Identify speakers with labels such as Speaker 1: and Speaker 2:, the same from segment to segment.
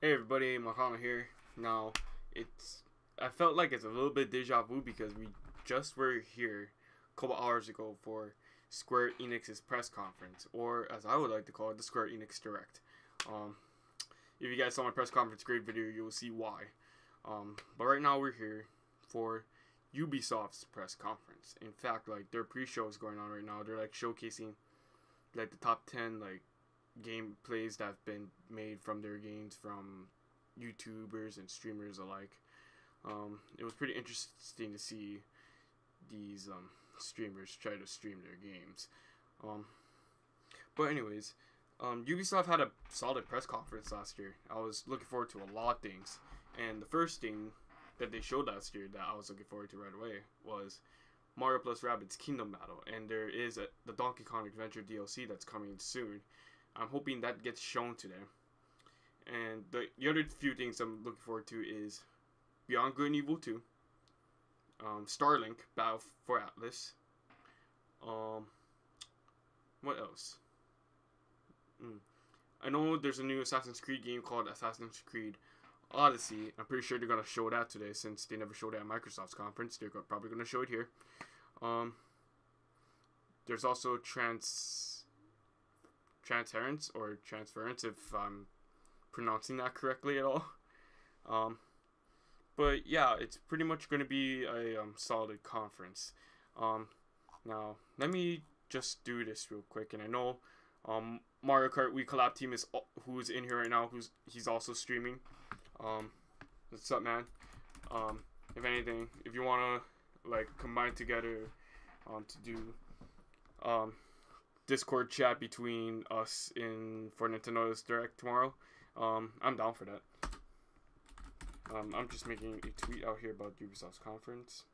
Speaker 1: Hey everybody, Mahana here. Now, I felt like it's a little bit deja vu because we just were here a couple hours ago for Square Enix's press conference, or as I would like to call it, the Square Enix Direct. If you guys saw my press conference grade video, you will see why. But right now we're here for Ubisoft's press conference. In fact, like their pre-show is going on right now. They're like showcasing like the top 10 like gameplays that have been made from their games from YouTubers and streamers alike. It was pretty interesting to see these streamers try to stream their games. But anyways, Ubisoft had a solid press conference last year. I was looking forward to a lot of things, and the first thing that they showed last year that I was looking forward to right away was Mario plus Rabbids Kingdom Battle, and there is the Donkey Kong Adventure DLC that's coming soon. I'm hoping that gets shown today. And the other few things I'm looking forward to is Beyond Good and Evil 2, Starlink Battle for Atlas. What else? I know there's a new Assassin's Creed game called Assassin's Creed Odyssey. I'm pretty sure they're gonna show that today since they never showed it at Microsoft's conference. They're probably gonna show it here. There's also Transference or Transference, if I'm pronouncing that correctly at all. But yeah, it's pretty much going to be a solid conference. Now let me just do this real quick, and I know Mario Kart Wii Collab Team is who's in here right now. He's also streaming. What's up, man? If anything, if you wanna like combine together to do Discord chat between us for Nintendo's Direct tomorrow, I'm down for that. I'm just making a tweet out here about Ubisoft's conference.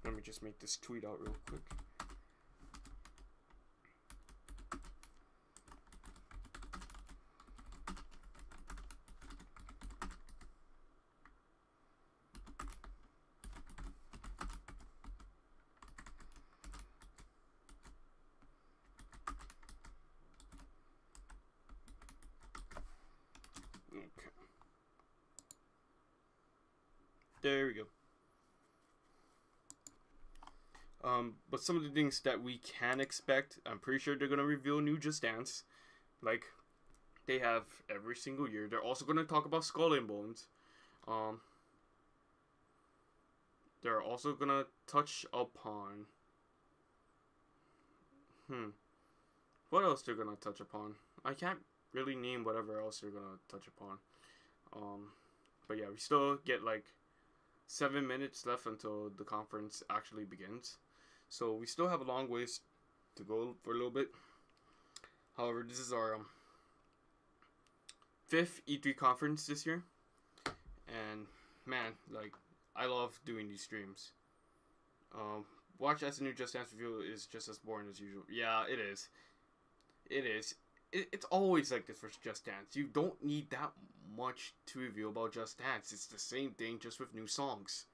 Speaker 1: Let me just make this tweet out real quick. Okay. There we go. But some of the things that we can expect, I'm pretty sure they're gonna reveal new Just Dance, like they have every single year. They're also gonna talk about Skull and Bones. They're also gonna touch upon what else they're gonna touch upon. I can't really name whatever else they're gonna touch upon. But yeah, we still get like 7 minutes left until the conference actually begins, so we still have a long ways to go for a little bit. However, this is our 5th E3 conference this year, and man, like I love doing these streams. Watch as the new Just Dance review is just as boring as usual. Yeah, it is. It is. It's always like this for Just Dance. You don't need that much to review about Just Dance. It's the same thing, just with new songs.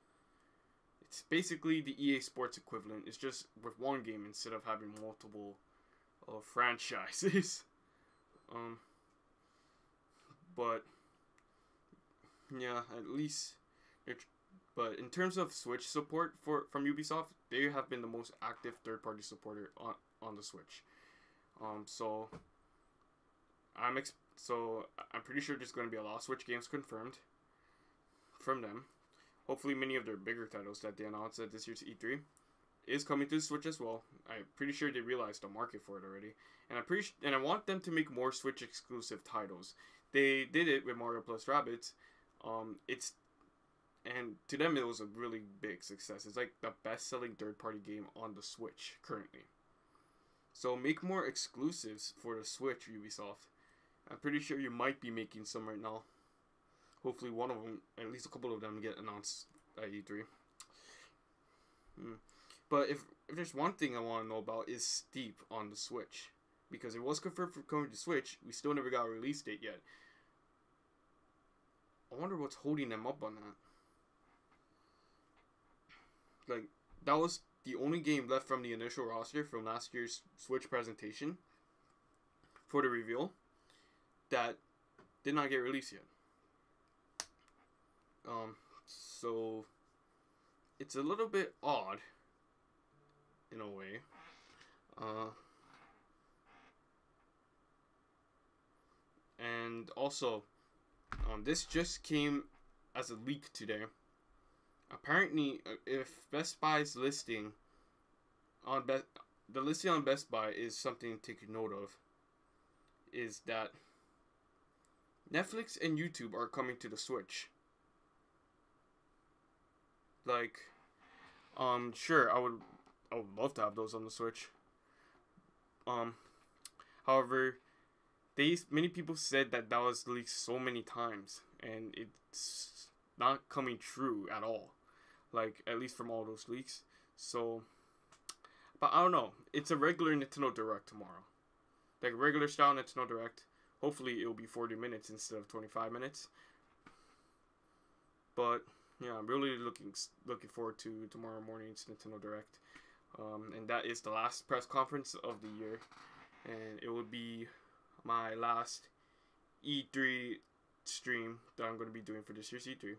Speaker 1: It's basically the EA Sports equivalent. It's just with one game instead of having multiple franchises. But yeah, at least. But in terms of Switch support from Ubisoft, they have been the most active third-party supporter on the Switch. So I'm pretty sure there's going to be a lot of Switch games confirmed from them. Hopefully many of their bigger titles that they announced at this year's E3 is coming to the Switch as well. I'm pretty sure they realized the market for it already. And I want them to make more Switch exclusive titles. They did it with Mario plus Rabbids. And to them it was a really big success. It's like the best-selling third-party game on the Switch currently. So make more exclusives for the Switch, Ubisoft. I'm pretty sure you might be making some right now. Hopefully one of them, at least a couple of them, get announced at E3. But if there's one thing I want to know about is Steep on the Switch. Because it was confirmed for coming to Switch, we still never got a release date yet. I wonder what's holding them up on that. Like, that was the only game left from the initial roster from last year's Switch presentation. for the reveal that did not get released yet. So it's a little bit odd in a way. And also, this just came as a leak today. Apparently, if Best Buy's listing on the listing on Best Buy is something to take note of, is that Netflix and YouTube are coming to the Switch. Like, sure, I would love to have those on the Switch. However, many people said that was leaked so many times, and it's not coming true at all. Like, at least from all those leaks. So, but I don't know. It's a regular Nintendo Direct tomorrow. Like a regular style Nintendo Direct. Hopefully it'll be 40 minutes instead of 25 minutes. But yeah, I'm really looking forward to tomorrow morning's Nintendo Direct. And that is the last press conference of the year. And it will be my last E3 stream that I'm going to be doing for this year's E3.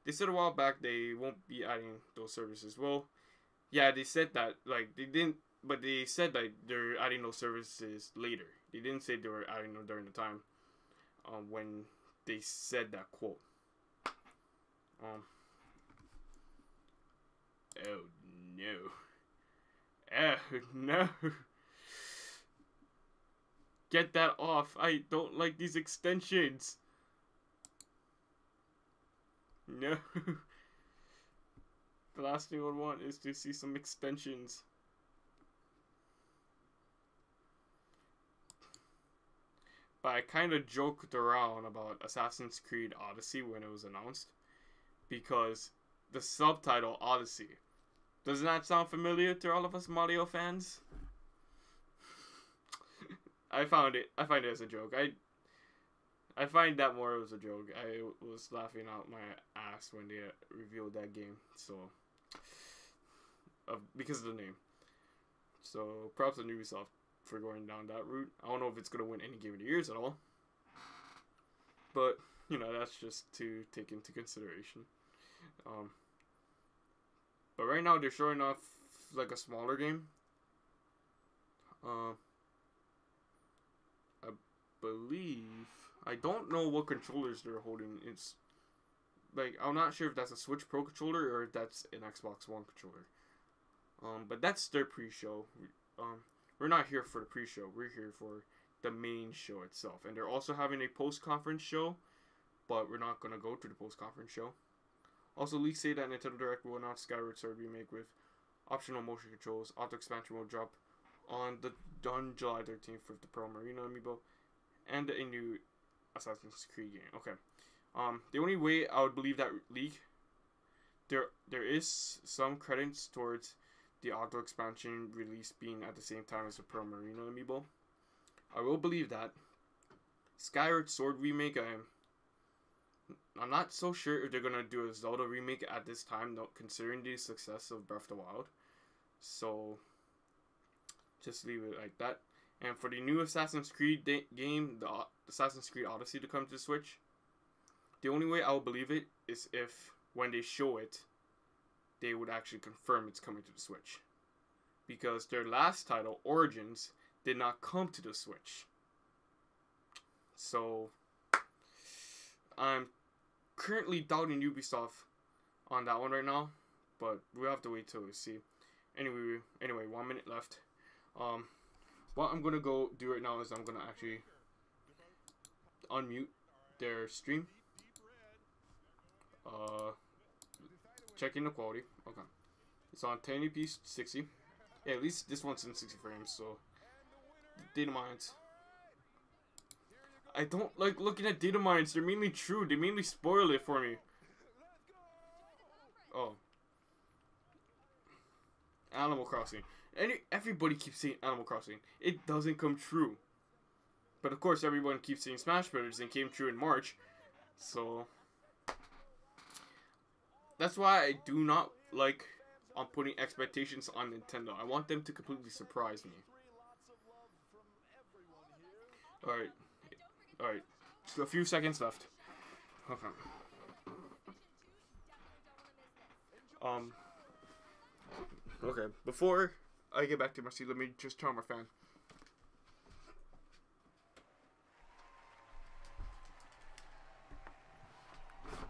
Speaker 1: They said a while back they won't be adding those services. Well, yeah, they said that, like, they didn't, but they said that they're adding those services later. They didn't say they were adding them during the time when they said that quote. Oh no. Oh no. Get that off. I don't like these extensions. No. The last thing I would want is to see some extensions. But I kind of joked around about Assassin's Creed Odyssey when it was announced. Because the subtitle Odyssey. Doesn't that sound familiar to all of us Mario fans? I find it as a joke. I find that more as a joke. I was laughing out my ass when they revealed that game. So, because of the name. So, props to Ubisoft for going down that route. I don't know if it's going to win any Game of the Years at all. But, you know, that's just to take into consideration. But right now they're showing off like a smaller game. I believe, I don't know what controllers they're holding. It's like, I'm not sure if that's a Switch Pro controller or if that's an Xbox One controller. But that's their pre-show. We're not here for the pre-show. We're here for the main show itself. And they're also having a post-conference show, but we're not going to go to the post-conference show. Also, leaks say that Nintendo Direct will announce Skyward Sword Remake with optional motion controls. Auto expansion will drop on July 13th with the Pearl Marina amiibo and a new Assassin's Creed game. Okay. The only way I would believe that leak, there is some credits towards the auto expansion release being at the same time as the Pearl Marina amiibo. I will believe that. Skyward Sword Remake, I'm not so sure if they're gonna do a Zelda remake at this time, considering the success of Breath of the Wild. So, just leave it like that. And for the new Assassin's Creed game, the Assassin's Creed Odyssey to come to the Switch, the only way I will believe it is if, when they show it, they would actually confirm it's coming to the Switch. Because their last title, Origins, did not come to the Switch. So, I'm currently doubting Ubisoft on that one right now, but we'll have to wait till we see. Anyway, 1 minute left. What I'm gonna go do right now is I'm gonna actually unmute their stream. Checking the quality. Okay, it's on 1080p 60. Yeah, at least this one's in 60 frames. So data mines. I don't like looking at data mines. They're mainly true. They mainly spoil it for me. Oh. Animal Crossing. Everybody keeps saying Animal Crossing. It doesn't come true. But of course, everyone keeps saying Smash Brothers and came true in March. So that's why I do not like putting expectations on Nintendo. I want them to completely surprise me. Alright. Alright. Just a few seconds left. Okay. Okay. Before I get back to my seat, let me just turn on my fan.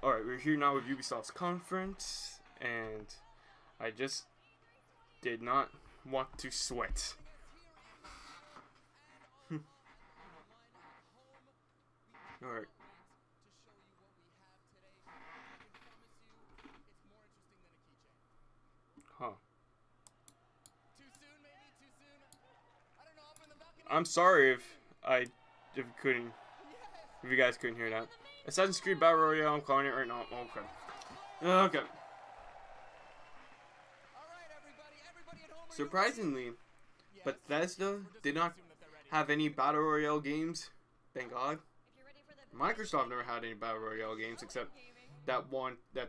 Speaker 1: Alright, we're here now with Ubisoft's conference, and I just did not want to sweat. Alright. Huh. I'm sorry if you guys couldn't hear that. Assassin's Creed Battle Royale, I'm calling it right now. Okay. Okay. Surprisingly, Bethesda did not have any Battle Royale games. Thank God. Microsoft never had any Battle Royale games except that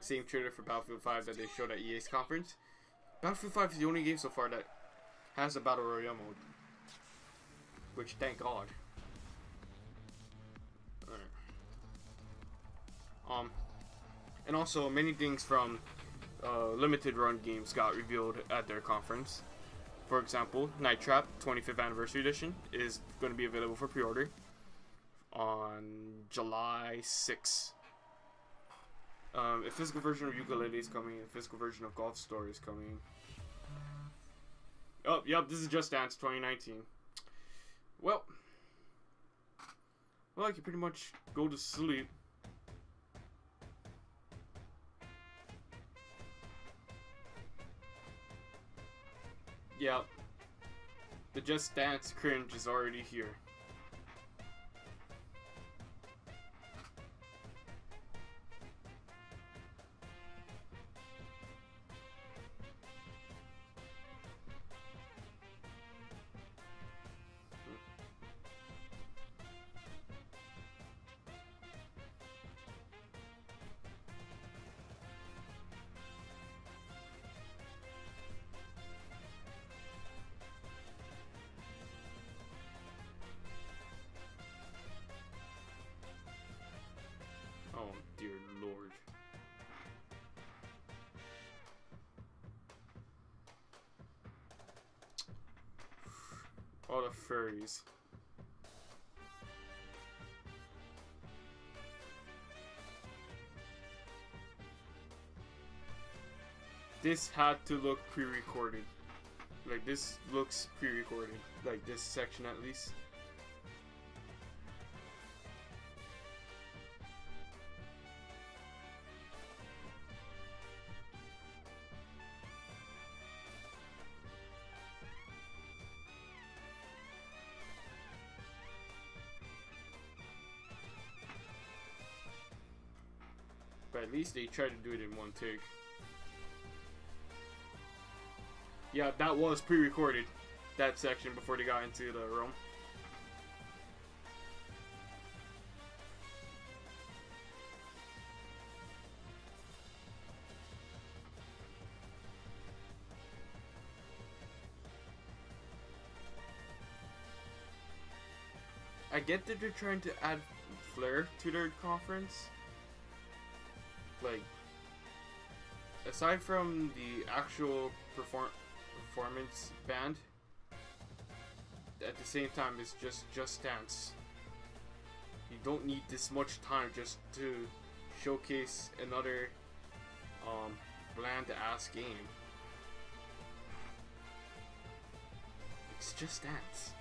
Speaker 1: same trailer for Battlefield 5 that they showed at EA's conference. Battlefield 5 is the only game so far that has a Battle Royale mode. Which, thank God. Alright. And also, many things from limited run games got revealed at their conference. For example, Night Trap 25th Anniversary Edition is going to be available for pre-order on July 6th. A physical version of Ukulele is coming. A physical version of Golf Story is coming. Oh, yep, this is Just Dance 2019. Well, I can pretty much go to sleep. Yep, the Just Dance cringe is already here. Oh, dear Lord. All the furries. This had to look pre-recorded. Like, this looks pre-recorded. Like, this section at least. But at least they tried to do it in one take. Yeah, that was pre-recorded, that section, before they got into the room. I get that they're trying to add flair to their conference. Like, aside from the actual performance band, at the same time it's just dance. You don't need this much time just to showcase another bland ass game. It's just dance.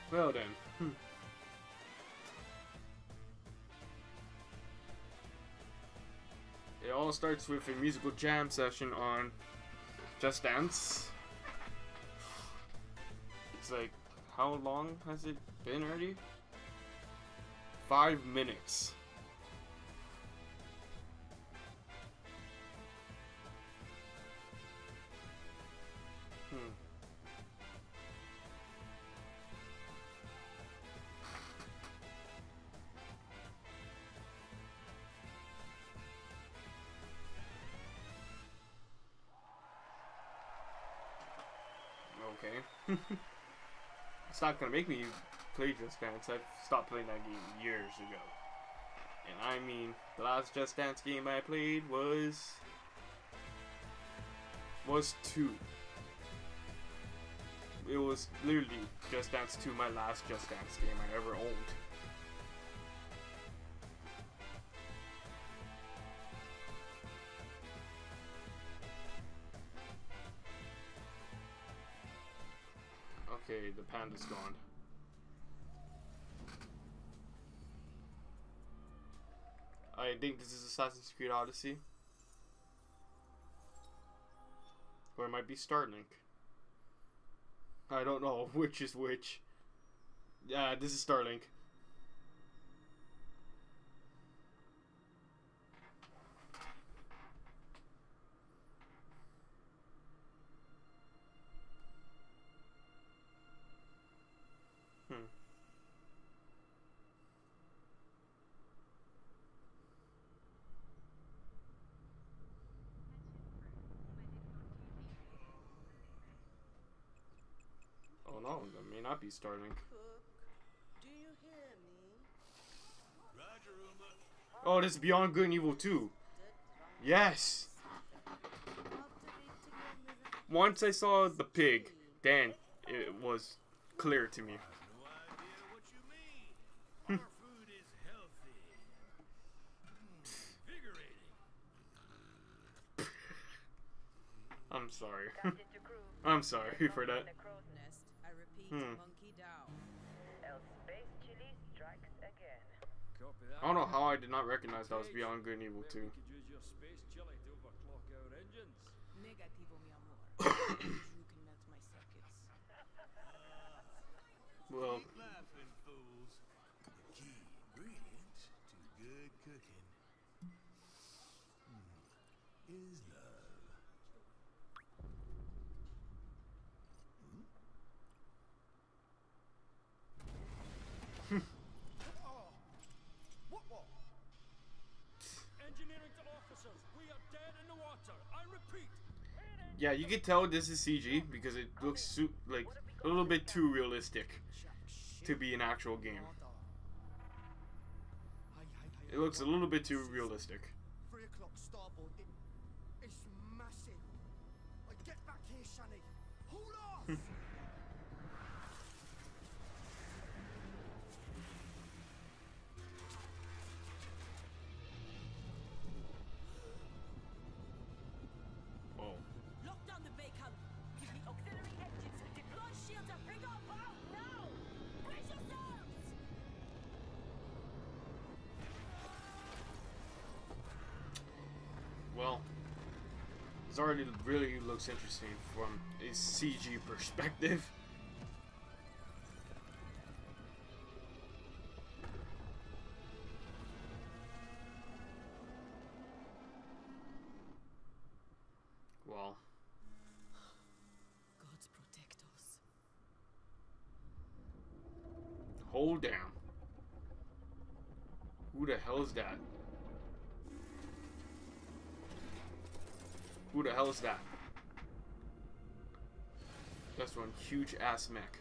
Speaker 1: Well then. It all starts with a musical jam session on Just Dance. It's like, how long has it been already? 5 minutes. man. It's not gonna make me play Just Dance. I've stopped playing that game years ago. And I mean, the last Just Dance game I played was 2. It was literally Just Dance 2, my last Just Dance game I ever owned. Okay, the panda's gone. I think this is Assassin's Creed Odyssey. Or it might be Starlink. I don't know which is which. Yeah, this is Starlink. Oh no, that may not be Starlink.
Speaker 2: Do you hear me?
Speaker 1: Oh, this is Beyond Good and Evil 2. Yes! Once I saw the pig, then it was clear to me. I'm sorry. I'm sorry for that.
Speaker 2: I repeat, monkey down.
Speaker 1: I don't know how I did not recognize that was Beyond Good and Evil 2.
Speaker 2: Negativo, mi amor. You can melt my circuits.
Speaker 1: Well,
Speaker 3: Keep laughing, fools. The key ingredient to good cooking is love.
Speaker 4: Engineering to officers, we are dead in the water. I repeat.
Speaker 1: yeah, you can tell this is CG because it looks like a little bit too realistic to be an actual game. It looks a little bit too realistic.
Speaker 5: 3 o'clock starboard. It's massive. Like, get back here, Shani. Hold off!
Speaker 1: Oh.
Speaker 2: Lock down the bacon. Give me auxiliary engines. Deploy shields and bring up out now. Brace yourselves.
Speaker 1: Well, this already really looks interesting from a CG perspective. Well,
Speaker 2: Gods protect us.
Speaker 1: hold down. Who the hell is that? Who the hell is that? That's one huge ass mech.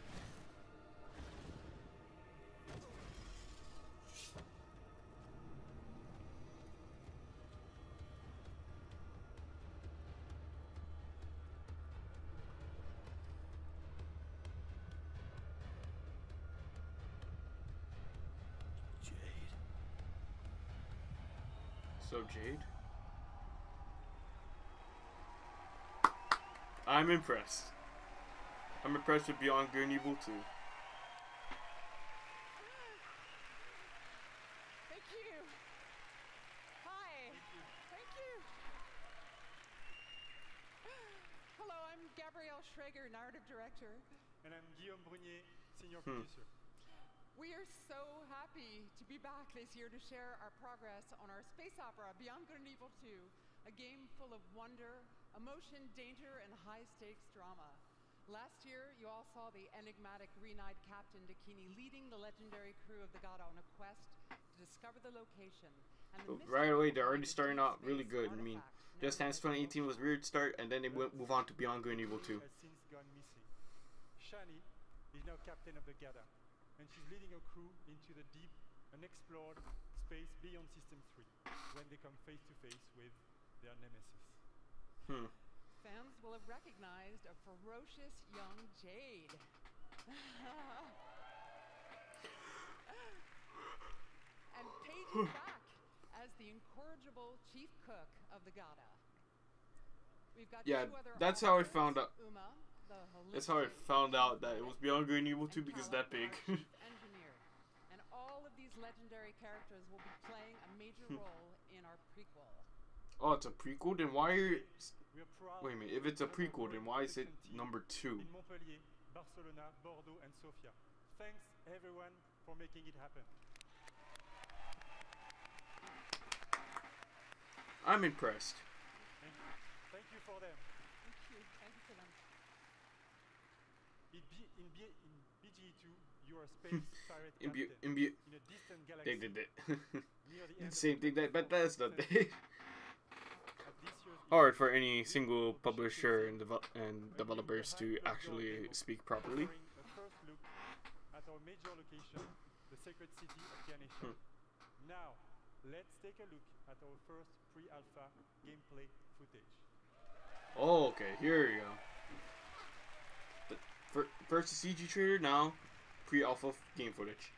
Speaker 3: Jade.
Speaker 1: So Jade? I'm impressed. I'm impressed with Beyond Good and Evil 2.
Speaker 6: Thank you. Hi. Thank you. Hello, I'm Gabrielle Schrager, narrative director.
Speaker 7: And I'm Guillaume Brunier, senior producer.
Speaker 6: We are so happy to be back this year to share our progress on our space opera, Beyond Good and Evil 2, a game full of wonder, emotion, danger, and high-stakes drama. Last year, you all saw the enigmatic green-eyed Captain Dakini leading the legendary crew of the God on a quest to discover the location. And the
Speaker 1: Right away, they're already
Speaker 6: mystery
Speaker 1: starting out
Speaker 6: behind
Speaker 1: really
Speaker 6: the
Speaker 1: good. I
Speaker 6: space
Speaker 1: mean,
Speaker 6: artifact
Speaker 1: Just
Speaker 6: known
Speaker 1: Dance
Speaker 6: as the
Speaker 1: 2018 was a weird start, and then they move on to Beyond Good and Evil 2.
Speaker 7: Has since gone missing. Shani is now captain of the Gada, and she's leading a crew into the deep, unexplored space beyond System 3, when they come face to face with their nemesis.
Speaker 6: Fans will have recognized a ferocious young Jade. And Paige is back as the incorrigible chief cook of the Gada. We've got
Speaker 1: Yeah,
Speaker 6: two other
Speaker 1: that's how I
Speaker 6: officers,
Speaker 1: found out.
Speaker 6: Uma, the
Speaker 1: That's how I
Speaker 6: holistic
Speaker 1: found out that it
Speaker 6: chief
Speaker 1: was Beyond Good and Evil 2
Speaker 6: and
Speaker 1: because
Speaker 6: Callum,
Speaker 1: that big.
Speaker 6: our chief engineer. And all of these legendary characters will be playing a major role in our prequel.
Speaker 1: Oh, it's a prequel? Then why are...
Speaker 7: We are proud
Speaker 1: Wait a minute, if it's a prequel, then why is it number 2?
Speaker 7: in Montpellier, Barcelona, Bordeaux, and Sofia. Thanks everyone for making it happen.
Speaker 1: I'm impressed.
Speaker 7: Thank you for them.
Speaker 6: Thank you for them.
Speaker 7: In BGE2, you are a space pirate
Speaker 1: In
Speaker 7: captain
Speaker 1: Bu-
Speaker 7: in a distant
Speaker 1: They
Speaker 7: galaxy
Speaker 1: did it.
Speaker 7: near the end of
Speaker 1: Same thing,
Speaker 7: the
Speaker 1: but that's not
Speaker 7: At this year's
Speaker 1: hard
Speaker 7: event,
Speaker 1: for any
Speaker 7: we
Speaker 1: single
Speaker 7: will be
Speaker 1: publisher
Speaker 7: showcasing
Speaker 1: and developers to actually speak properly.
Speaker 7: offering a first look at our major location, the sacred city of Ganesha. Now, let's take a look at our first pre-alpha gameplay footage.
Speaker 1: Oh, okay, here we go. First the CG trailer, now pre-alpha game footage.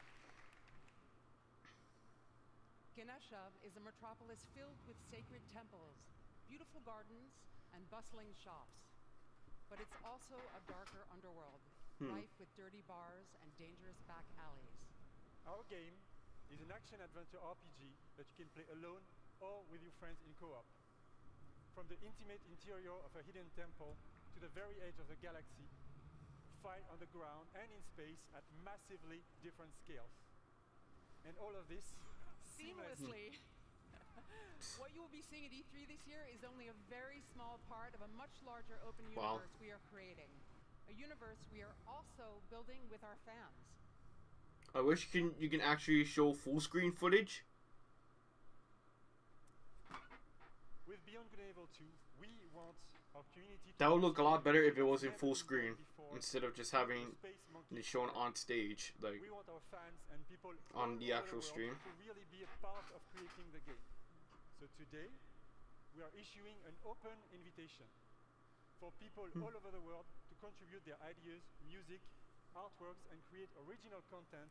Speaker 6: Ganesha is a metropolis filled with sacred temples, beautiful gardens, and bustling shops. But it's also a darker underworld, rife with dirty bars and dangerous back alleys.
Speaker 7: Our game is an action-adventure RPG that you can play alone or with your friends in co-op. From the intimate interior of a hidden temple to the very edge of the galaxy, fight on the ground and in space at massively different scales. And all of this
Speaker 6: Seamlessly. What you will be seeing at E3 this year is only a very small part of a much larger open
Speaker 1: Wow.
Speaker 6: universe we are creating. A universe we are also building with our fans.
Speaker 1: I wish you can actually show full screen footage.
Speaker 7: With Beyond Good and Evil 2, we want our community to
Speaker 1: That would look a lot better if it was in
Speaker 7: never
Speaker 1: full
Speaker 7: been
Speaker 1: screen
Speaker 7: done before.
Speaker 1: instead of just having
Speaker 7: The Space Monkey
Speaker 1: it shown on stage, like
Speaker 7: We want our fans and people
Speaker 1: on
Speaker 7: all
Speaker 1: the
Speaker 7: over
Speaker 1: actual
Speaker 7: world
Speaker 1: stream.
Speaker 7: to really be a part of creating the game. So today, we are issuing an open invitation for people all over the world to contribute their ideas, music, artworks, and create original content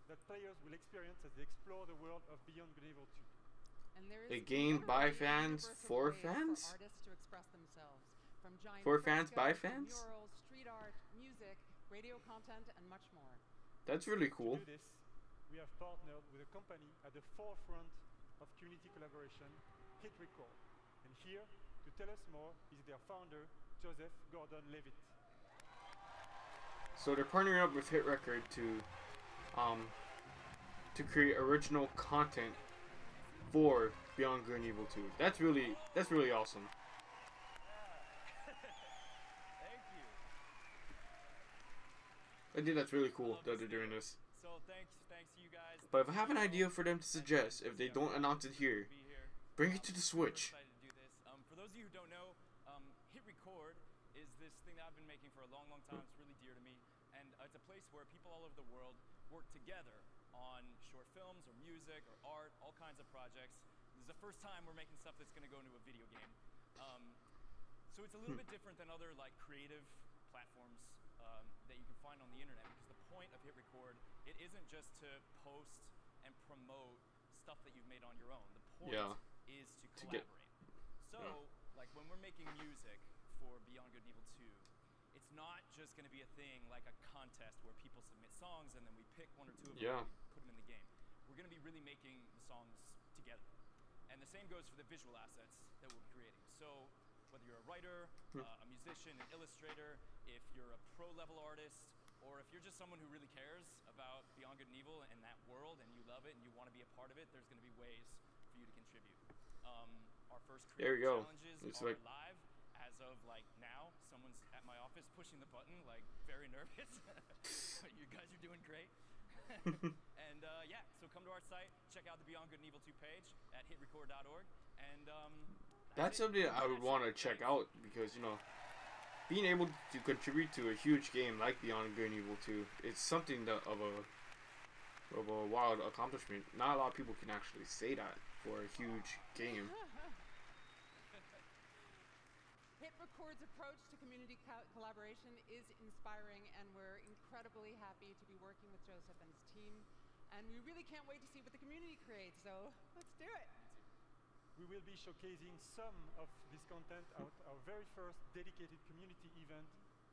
Speaker 7: that players will experience as they explore the world of Beyond Good and Evil 2.
Speaker 6: And there is
Speaker 1: A game by
Speaker 6: literally a
Speaker 1: fans
Speaker 6: universe of
Speaker 1: for
Speaker 6: ways
Speaker 1: fans?
Speaker 6: for artists to express themselves. From giant
Speaker 1: For fans by
Speaker 6: frescoes to
Speaker 1: fans?
Speaker 6: murals, street art, music, radio content, and much more.
Speaker 1: That's really cool.
Speaker 7: To do this, we have partnered with a company at the forefront of community collaboration, Hit Record. And here, to tell us more, is their founder, Joseph Gordon-Levitt.
Speaker 1: So they're partnering up with Hit Record to create original content for Beyond Good and Evil 2. That's really awesome.
Speaker 8: Thank you.
Speaker 1: I think that's really cool that they're doing this.
Speaker 8: So thanks to you guys.
Speaker 1: But if I have an idea for them to suggest, if they don't announce it here,
Speaker 8: Be here.
Speaker 1: bring it to the Switch.
Speaker 8: I'm excited to do this. For those of you who don't know, Hit Record is this thing that I've been making for a long, long time. It's really dear to me, and it's a place where people all over the world work together on short films or music or art, all kinds of projects. This is the first time we're making stuff that's going to go into a video game. So it's a little bit different than other like creative platforms that you can find on the internet, because the point of Hit Record, it isn't just to post and promote stuff that you've made on your own. The point is to
Speaker 1: get-
Speaker 8: collaborate. So, like when we're making music for Beyond Good and Evil 2, it's not just going to be a thing like a contest where people submit songs and then we pick one or two of them and we put them in the game. We're going to be really making the songs together. And the same goes for the visual assets that we'll be creating. So whether you're a writer, a musician, an illustrator, if you're a pro-level artist, or if you're just someone who really cares about Beyond Good and Evil and that world and you love it and you want to be a part of it, there's going to be ways for you to contribute. Our first
Speaker 1: There we
Speaker 8: creative
Speaker 1: go.
Speaker 8: challenges
Speaker 1: It's
Speaker 8: are
Speaker 1: like-
Speaker 8: live as of like now. Someone's at my office pushing the button, like very nervous. You guys are doing great. And yeah, so come to our site, check out the Beyond Good and Evil 2 page at hitrecord.org, and
Speaker 1: That's
Speaker 8: it.
Speaker 1: something I would
Speaker 8: That's
Speaker 1: want to
Speaker 8: it.
Speaker 1: check
Speaker 8: Thanks.
Speaker 1: out because, you know, being able to contribute to a huge game like Beyond Good and Evil 2, it's something of a wild accomplishment. Not a lot of people can actually say that for a huge game.
Speaker 6: HitRecord's approach to community collaboration is inspiring, and we're incredibly happy to be working with Joseph and his team. And we really can't wait to see what the community creates, so let's do it.
Speaker 7: We will be showcasing some of this content at our very first dedicated community event,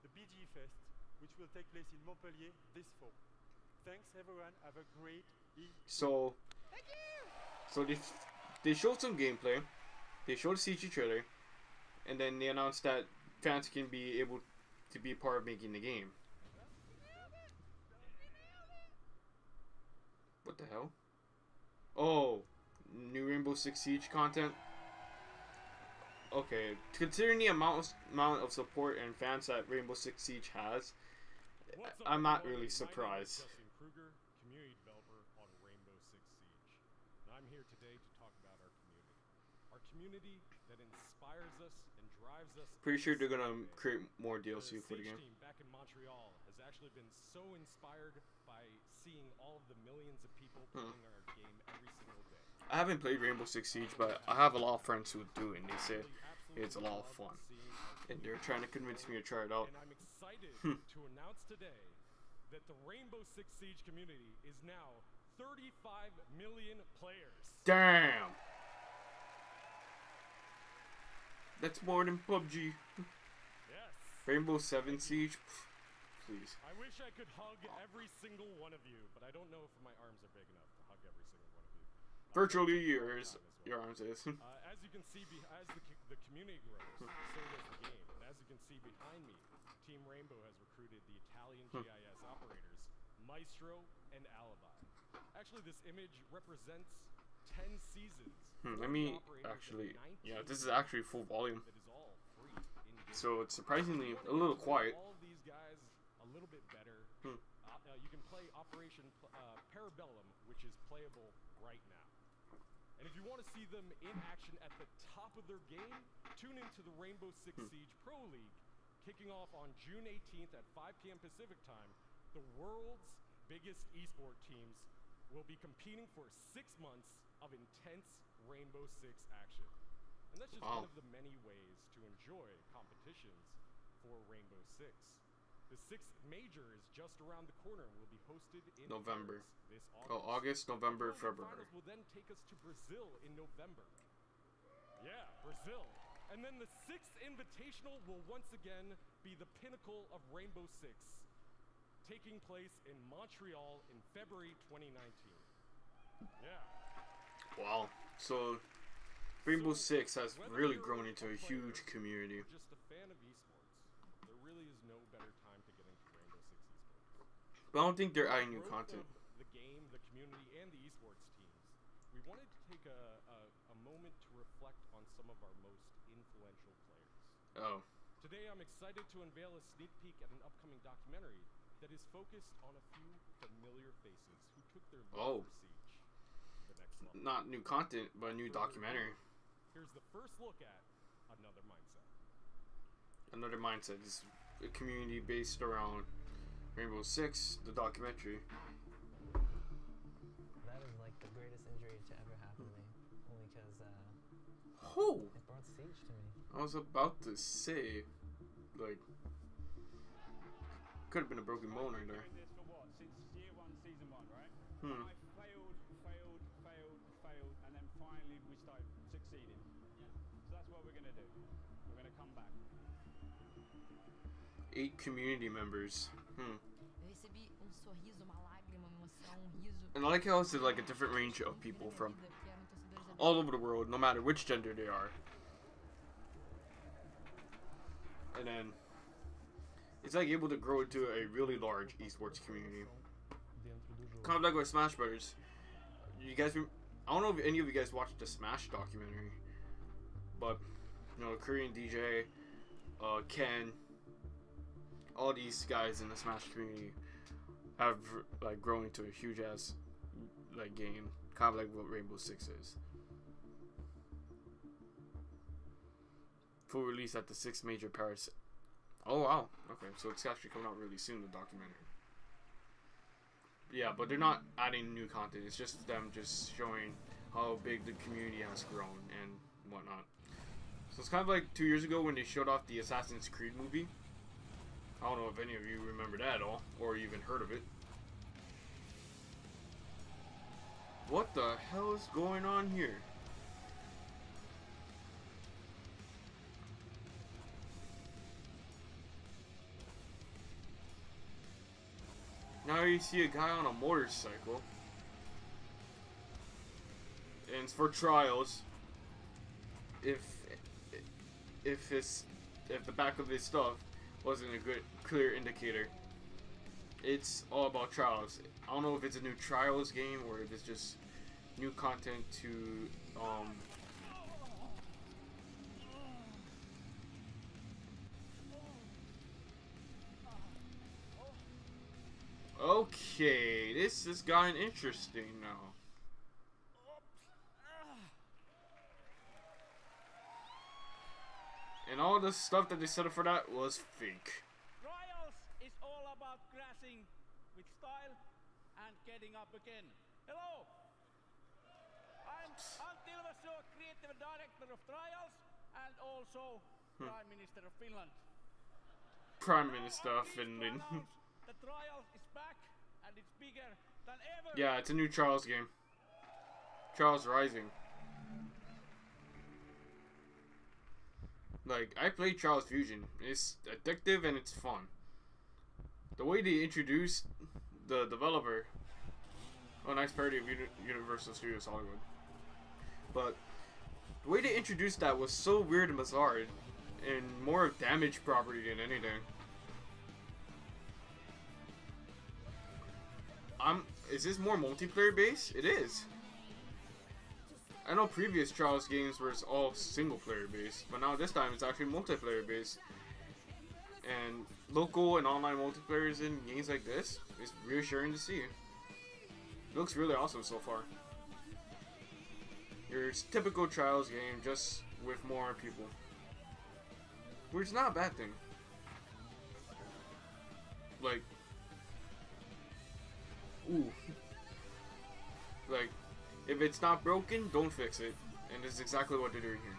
Speaker 7: the BG Fest, which will take place in Montpellier this fall. Thanks everyone, have a great
Speaker 1: So,
Speaker 6: Thank you!
Speaker 1: so they showed some gameplay, they showed a CG trailer, and then they announced that fans can be able to be part of making the game. What the hell? Oh, new Rainbow Six Siege content. Okay, considering the amount of support and fans that Rainbow Six Siege has, I'm not really surprised.
Speaker 9: Community developer on Rainbow Six Siege. And I'm here today to talk about our community. Our community that inspires us and drives us.
Speaker 1: Pretty sure they're gonna create more DLC for the game.
Speaker 9: Team back in Montreal has actually been so inspired by seeing all of the millions of people playing our game every single day.
Speaker 1: I haven't played Rainbow Six Siege, but I have a lot of friends who do it, and they say it's a lot of fun. And they're trying to convince me to try it out.
Speaker 9: And I'm excited to announce today that the Rainbow Six Siege community is now 35 million players.
Speaker 1: Damn! That's more than PUBG.
Speaker 9: Yes.
Speaker 1: Rainbow 7 Siege? Please.
Speaker 9: I wish I could hug every single one of you, but I don't know if my arms are big enough to hug every single one of you.
Speaker 1: Virtually yours. Your arms is.
Speaker 9: As you can see, as the community grows, so does the game. And as you can see behind me, Team Rainbow has recruited the Italian GIS operators, Maestro and Alibi. Actually, this image represents 10 seasons.
Speaker 1: Let me actually, yeah, this is actually full volume.
Speaker 9: That is all free in-game.
Speaker 1: So it's surprisingly a little quiet.
Speaker 9: All of these guys a little bit better. You can play Operation Parabellum, which is playable right now. And if you want to see them in action at the top of their game, tune into the Rainbow Six Siege Pro League, kicking off on June 18th at 5 p.m. Pacific time. The world's biggest esport teams will be competing for 6 months of intense Rainbow Six action. And that's just one of the many ways to enjoy competitions for Rainbow Six. The 6th major is just around the corner and will be hosted in
Speaker 1: November.
Speaker 9: Paris this August.
Speaker 1: Oh, August, November,
Speaker 9: The
Speaker 1: February.
Speaker 9: finals will then take us to Brazil in November. Yeah, Brazil. And then the 6th Invitational will once again be the pinnacle of Rainbow Six, taking place in Montreal in February 2019. Yeah.
Speaker 1: Wow. So Rainbow Six has really grown into a huge community.
Speaker 9: Or just a fan of esports, there really is no better time to get into Rainbow Six esports.
Speaker 1: But I don't think they're adding new
Speaker 9: Growth
Speaker 1: content.
Speaker 9: of the game, the community, and the esports teams, we wanted to take a moment to reflect on some of our most influential players.
Speaker 1: Oh.
Speaker 9: Today I'm excited to unveil a sneak peek at an upcoming documentary that is focused on a few familiar faces who took their love for Siege to the next level.
Speaker 1: Not new content, but a new documentary.
Speaker 9: Here's the first look at Another Mindset.
Speaker 1: Another Mindset is a community based around Rainbow Six, the documentary.
Speaker 10: That is like the greatest injury to ever happen to me, only because it brought Siege to me.
Speaker 1: I was about to say, like, could have been a broken bone right there.
Speaker 4: This for what? Since year 1, season 1, right?
Speaker 1: Hmm.
Speaker 4: I failed, and then finally we started succeeding. So that's what we're gonna do. We're gonna come back.
Speaker 1: 8 community members.
Speaker 2: Eu recebi sorriso, uma lágrima, uma emoção, riso.
Speaker 1: And I like how it's like a different range of people from all over the world, no matter which gender they are. And then it's like able to grow into a really large esports community. Kind of like with Smash Brothers. You guys, I don't know if any of you guys watched the Smash documentary, but you know, Korean DJ, Ken, all these guys in the Smash community have like grown into a huge ass like game, kind of like what Rainbow Six is. Full release at the 6th major Paris Oh wow. Okay, so it's actually coming out really soon, the documentary. Yeah, but they're not adding new content. It's just them just showing how big the community has grown and whatnot. So it's kind of like 2 years ago when they showed off the Assassin's Creed movie. I don't know if any of you remember that at all, or even heard of it. What the hell is going on here? Now you see a guy on a motorcycle. And it's for trials. If the back of his stuff wasn't a good clear indicator. It's all about trials. I don't know if it's a new trials game or if it's just new content to okay, this has gotten interesting now. And all the stuff that they set up for that was fake.
Speaker 11: Trials is all about crashing with style and getting up again. Hello! I'm Tilvaso, creative director of Trials and also Prime Minister of Finland.
Speaker 1: Prime Minister of Finland.
Speaker 11: The Trials is back and it's bigger than ever.
Speaker 1: Yeah, it's a new Trials game. Trials Rising. Like, I played Trials Fusion. It's addictive and it's fun. The way they introduced the developer... Oh, nice parody of Universal Studios Hollywood. But the way they introduced that was so weird and bizarre. And more of damage property than anything. Is this more multiplayer based? It is. I know previous Trials games were all single player based, but now this time it's actually multiplayer based. And local and online multiplayers in games like this is reassuring to see. It looks really awesome so far. Your typical Trials game, just with more people. Which is not a bad thing. Like, ooh. Like, if it's not broken, don't fix it. And this is exactly what they're doing here.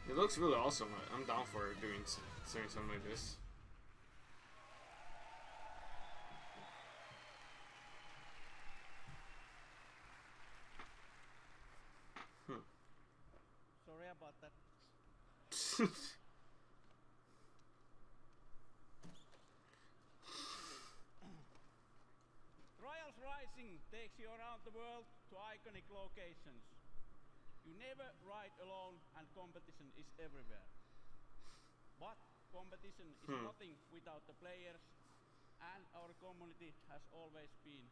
Speaker 1: It looks really awesome. I'm down for doing something like this.
Speaker 11: Sorry about that. Trials Rising takes you around the world to iconic locations. You never ride alone and competition is everywhere. But competition is nothing without the players, and our community has always been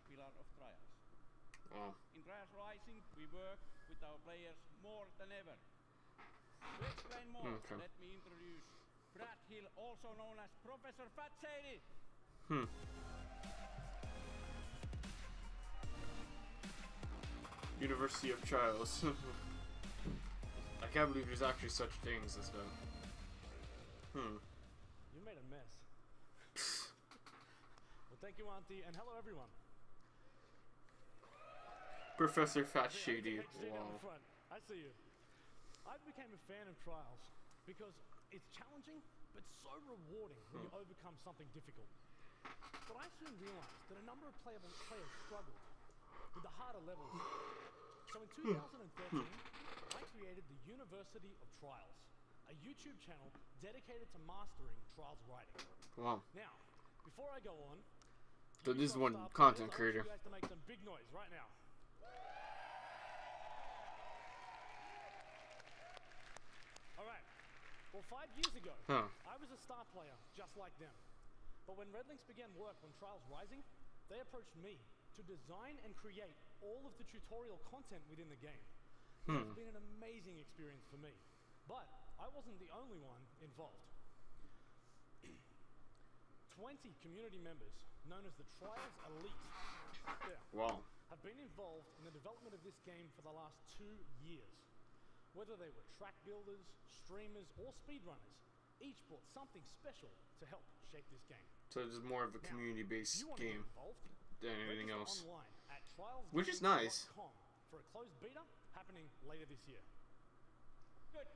Speaker 11: pillar of Trials. In Trials Rising, we work with our players more than ever. To explain more, let me introduce Brad Hill, also known as Professor Fat Shady.
Speaker 1: University of Trials. I can't believe there's actually such things as that.
Speaker 12: You made a mess. Well, thank you, Auntie, and hello, everyone.
Speaker 1: Professor Fat Shady. Wow.
Speaker 12: I see you. I became a fan of Trials because it's challenging, but so rewarding when you overcome something difficult. But I soon realized that a number of players struggled with the harder levels. So in 2013, I created the University of Trials, a YouTube channel dedicated to mastering Trials writing.
Speaker 1: Wow.
Speaker 12: Now, before I go on,
Speaker 1: so this is one content creator.
Speaker 12: I want you guys to make some big noise right now. All right. Well, 5 years ago, I was a star player just like them. But when Redlinks began work on Trials Rising, they approached me to design and create all of the tutorial content within the game. It's been an amazing experience for me. But I wasn't the only one involved. 20 community members, known as the Trials Elite,
Speaker 1: Wow.
Speaker 12: have been involved in the development of this game for the last 2 years. Whether they were track builders, streamers, or speedrunners, each brought something special to help shape this game.
Speaker 1: So it's more of a community-based game than anything else,
Speaker 12: online at trialsgames.com
Speaker 1: which is nice.
Speaker 12: for a closed beta happening later this year. Good.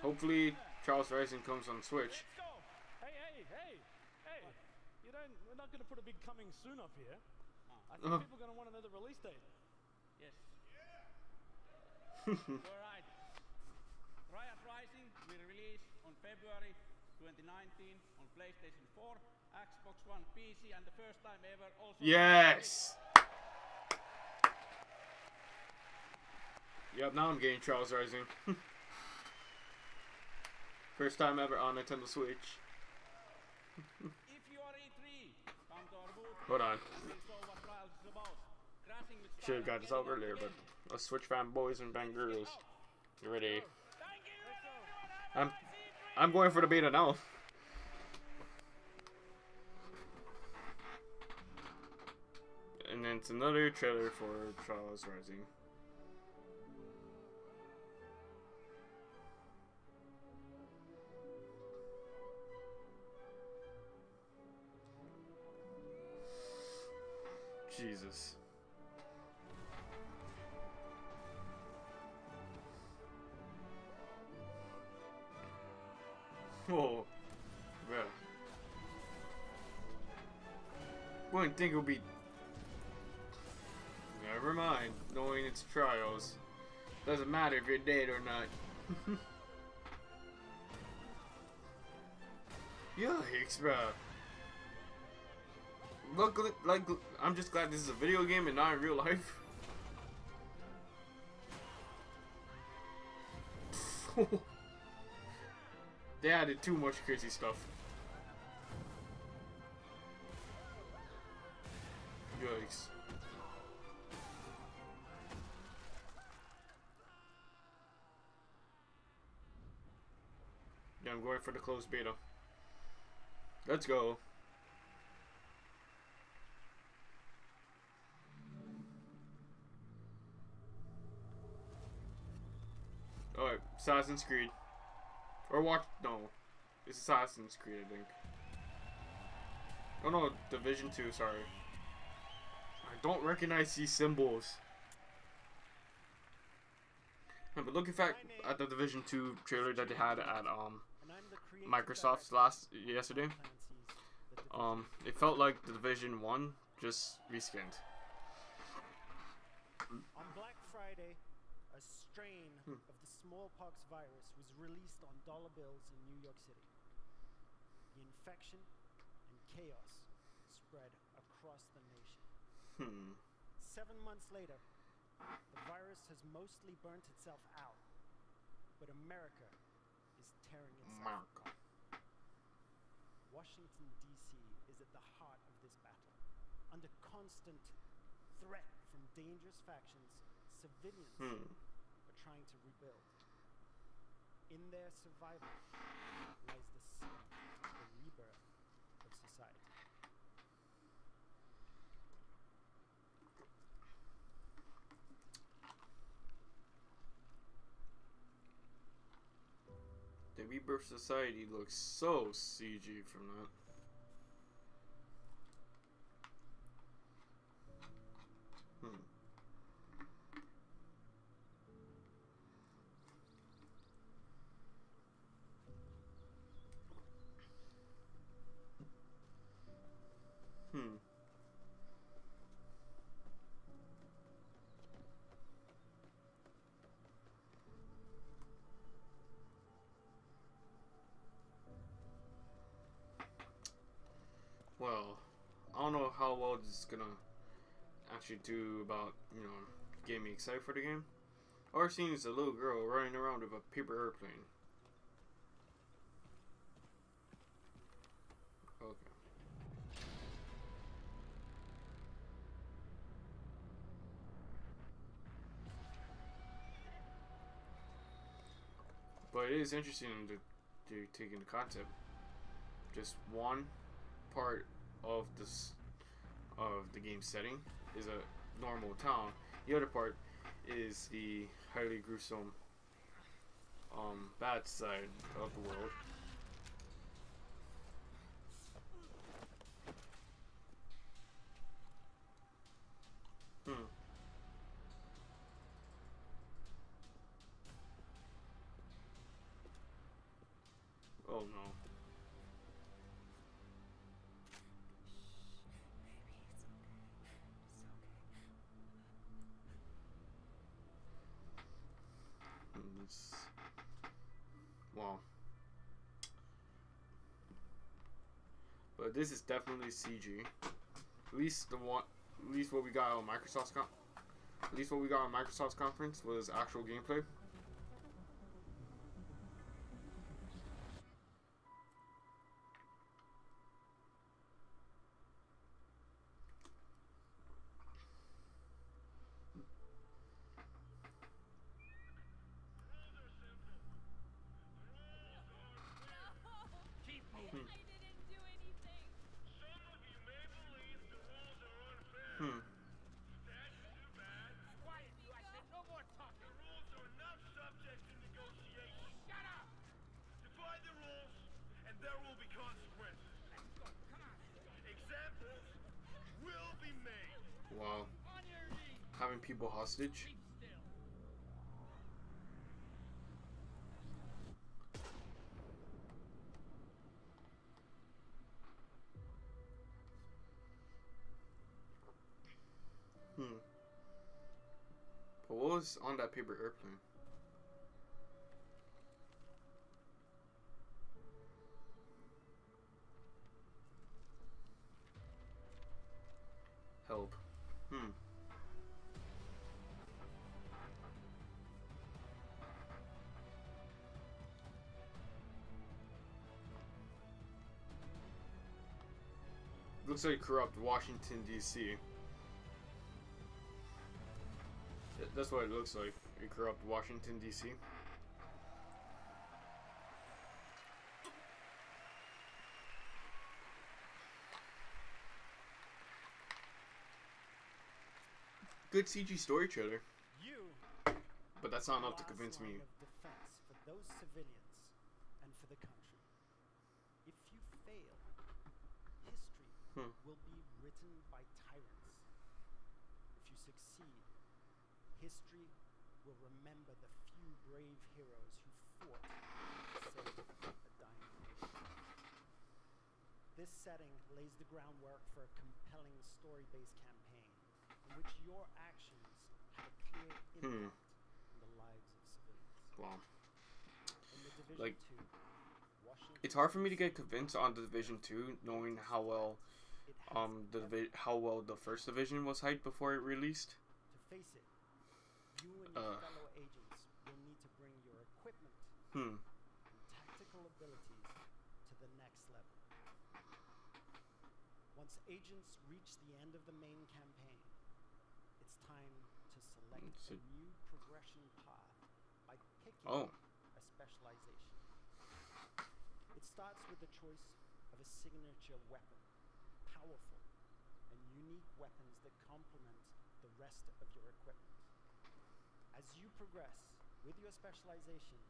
Speaker 1: Hopefully, Trials Rising comes on Switch.
Speaker 12: Hey! We're not going to put a big coming soon up here. I think people are going to want to know the release date.
Speaker 11: Yes. You're right. Riot Rising will release on February 2019 on PlayStation 4, Xbox One, PC, and the first time ever also.
Speaker 1: Yes. Yep. Now I'm getting Trials Rising. First time ever on Nintendo Switch.
Speaker 11: If you are E3, come to our booth.
Speaker 1: Hold on.
Speaker 11: We'll show what Trials is about. Crashing with
Speaker 1: Should have got this out earlier, but us Switch fanboys and bangirls, you ready? I'm going for the beta now. And then it's another trailer for Trials Rising. Jesus. Whoa. Bro. Wouldn't think it would be... Never mind. Knowing it's Trials. Doesn't matter if you're dead or not. Yikes, bro. Look, like, I'm just glad this is a video game and not in real life. They added too much crazy stuff. Yikes. Yeah, I'm going for the closed beta. Let's go. Alright, Assassin's Creed. Or no. It's Assassin's Creed, I think. Oh no, Division 2, sorry. I don't recognize these symbols. But looking at the Division 2 trailer that they had at Microsoft's yesterday, it felt like the Division 1 just reskinned.
Speaker 5: On Black Friday, a strain of the smallpox virus was released on dollar bills in New York City. The infection and chaos spread across the nation. 7 months later, the virus has mostly burnt itself out, but America is tearing itself apart. Washington, D.C. is at the heart of this battle. Under constant threat from dangerous factions, civilians are trying to rebuild. In their survival lies the seed of the rebirth of society.
Speaker 1: The Rebirth Society looks so CG from that. Well, I don't know how well this is gonna actually do about, getting me excited for the game. All I've seen is a little girl running around with a paper airplane. Okay. But it is interesting to taking the concept. just one part of the game setting is a normal town. The other part is the highly gruesome bad side of the world. Oh no. Wow. But this is definitely CG. At least what we got on Microsoft's conference was actual gameplay. Wow. Having people hostage. But what was on that paper airplane? Help. Looks like corrupt Washington, D.C. That's what it looks like. A corrupt Washington, D.C. Good CG story trailer. But that's not enough to convince me.
Speaker 5: Defense for those civilians and for the country. If you fail, history will be written by tyrants. If you succeed, history will remember the few brave heroes who fought to save a dying nation. This setting lays the groundwork for a compelling story-based campaign in which your actions have a clear impact on the lives of civilians.
Speaker 1: Wow.
Speaker 5: In the Division
Speaker 1: Like,
Speaker 5: 2, Washington
Speaker 1: it's hard for me to get convinced on the Division 2, knowing how well the first Division was hyped before it released.
Speaker 5: To face it, you and your fellow agents will need to bring your equipment and tactical abilities to the next level. Once agents reach the end of the main campaign, it's time to select a new progression path by picking a specialization. It starts with the choice of a signature weapon, powerful and unique weapons that complement the rest of your equipment. As you progress with your specializations,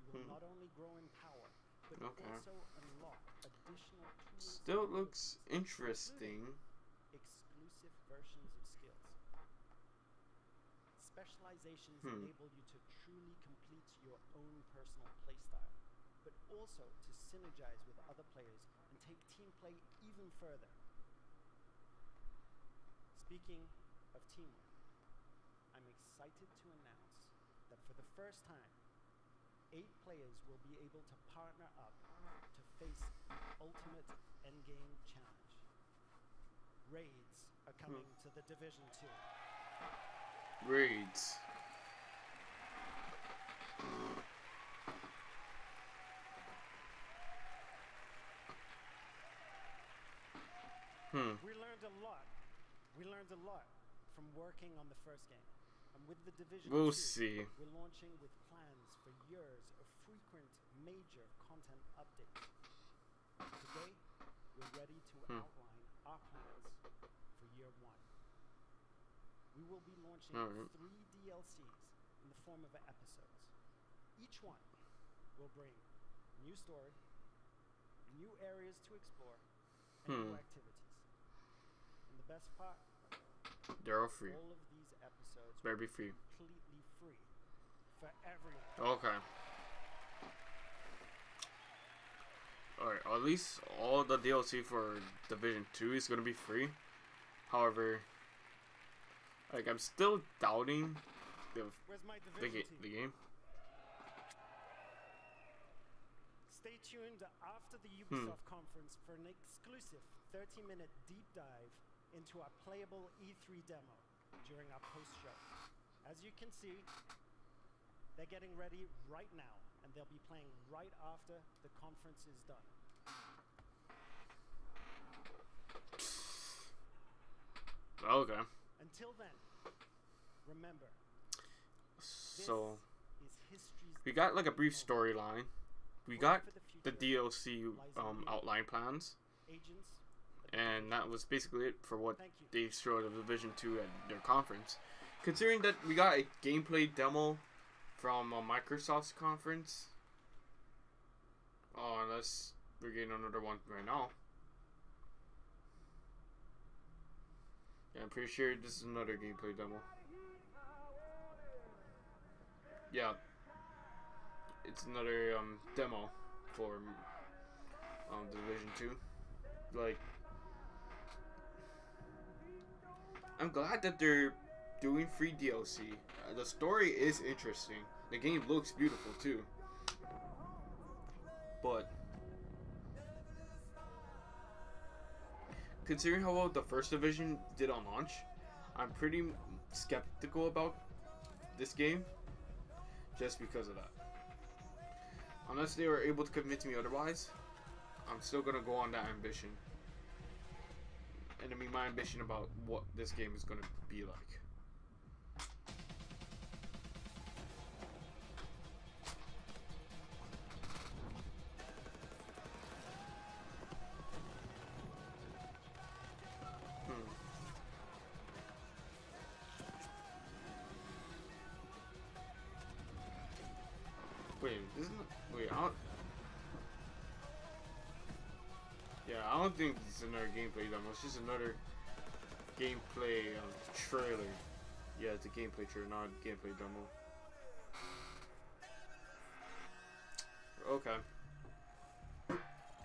Speaker 5: you will not only grow in power, but also unlock additional tools.
Speaker 1: Still looks interesting.
Speaker 5: Exclusive versions of skills. Specializations enable you to truly complete your own personal playstyle, but also to synergize with other players and take team play even further. Speaking of teamwork, I'm excited to announce that for the first time, 8 players will be able to partner up to face the ultimate endgame challenge. Raids are coming to the Division 2.
Speaker 1: Raids.
Speaker 5: We learned a lot. We learned a lot from working on the first game. And with the Division 2, we're launching with plans for years of frequent major content updates. Today, we're ready to outline our plans for year 1. We will be launching 3 DLCs in the form of episodes. Each one will bring new story, new areas to explore, and new activities. And the best part,
Speaker 1: they're all free.
Speaker 5: all of these episodes
Speaker 1: Better be free.
Speaker 5: completely free for everyone.
Speaker 1: Okay. Alright, at least all the DLC for Division 2 is going to be free. However, like, I'm still doubting
Speaker 5: Where's my
Speaker 1: the
Speaker 5: division team?
Speaker 1: game.
Speaker 5: Stay tuned after the Ubisoft conference for an exclusive 30-minute deep dive into our playable E3 demo during our post-show. As you can see, they're getting ready right now, and they'll be playing right after the conference is done.
Speaker 1: Okay.
Speaker 5: Until then, remember,
Speaker 1: So,
Speaker 5: this is history's
Speaker 1: we got like a brief
Speaker 5: moment.
Speaker 1: storyline. We
Speaker 5: Work
Speaker 1: got
Speaker 5: for the
Speaker 1: the
Speaker 5: future
Speaker 1: DLC
Speaker 5: lies in you.
Speaker 1: outline plans,
Speaker 5: Agents,
Speaker 1: and that was basically it for what
Speaker 5: Thank you.
Speaker 1: they showed of Division 2 at their conference. Considering that we got a gameplay demo from Microsoft's conference, unless we're getting another one right now. Yeah, I'm pretty sure this is another gameplay demo. Yeah, it's another demo for Division 2. Like, I'm glad that they're doing free DLC. The story is interesting. The game looks beautiful too. But considering how well the first Division did on launch, I'm pretty skeptical about this game just because of that. Unless they were able to convince me otherwise, I'm still gonna go on that ambition. And I mean my ambition about what this game is gonna be like. I don't think it's another gameplay demo. It's just another gameplay trailer. Yeah, it's a gameplay trailer, not a gameplay demo. Okay.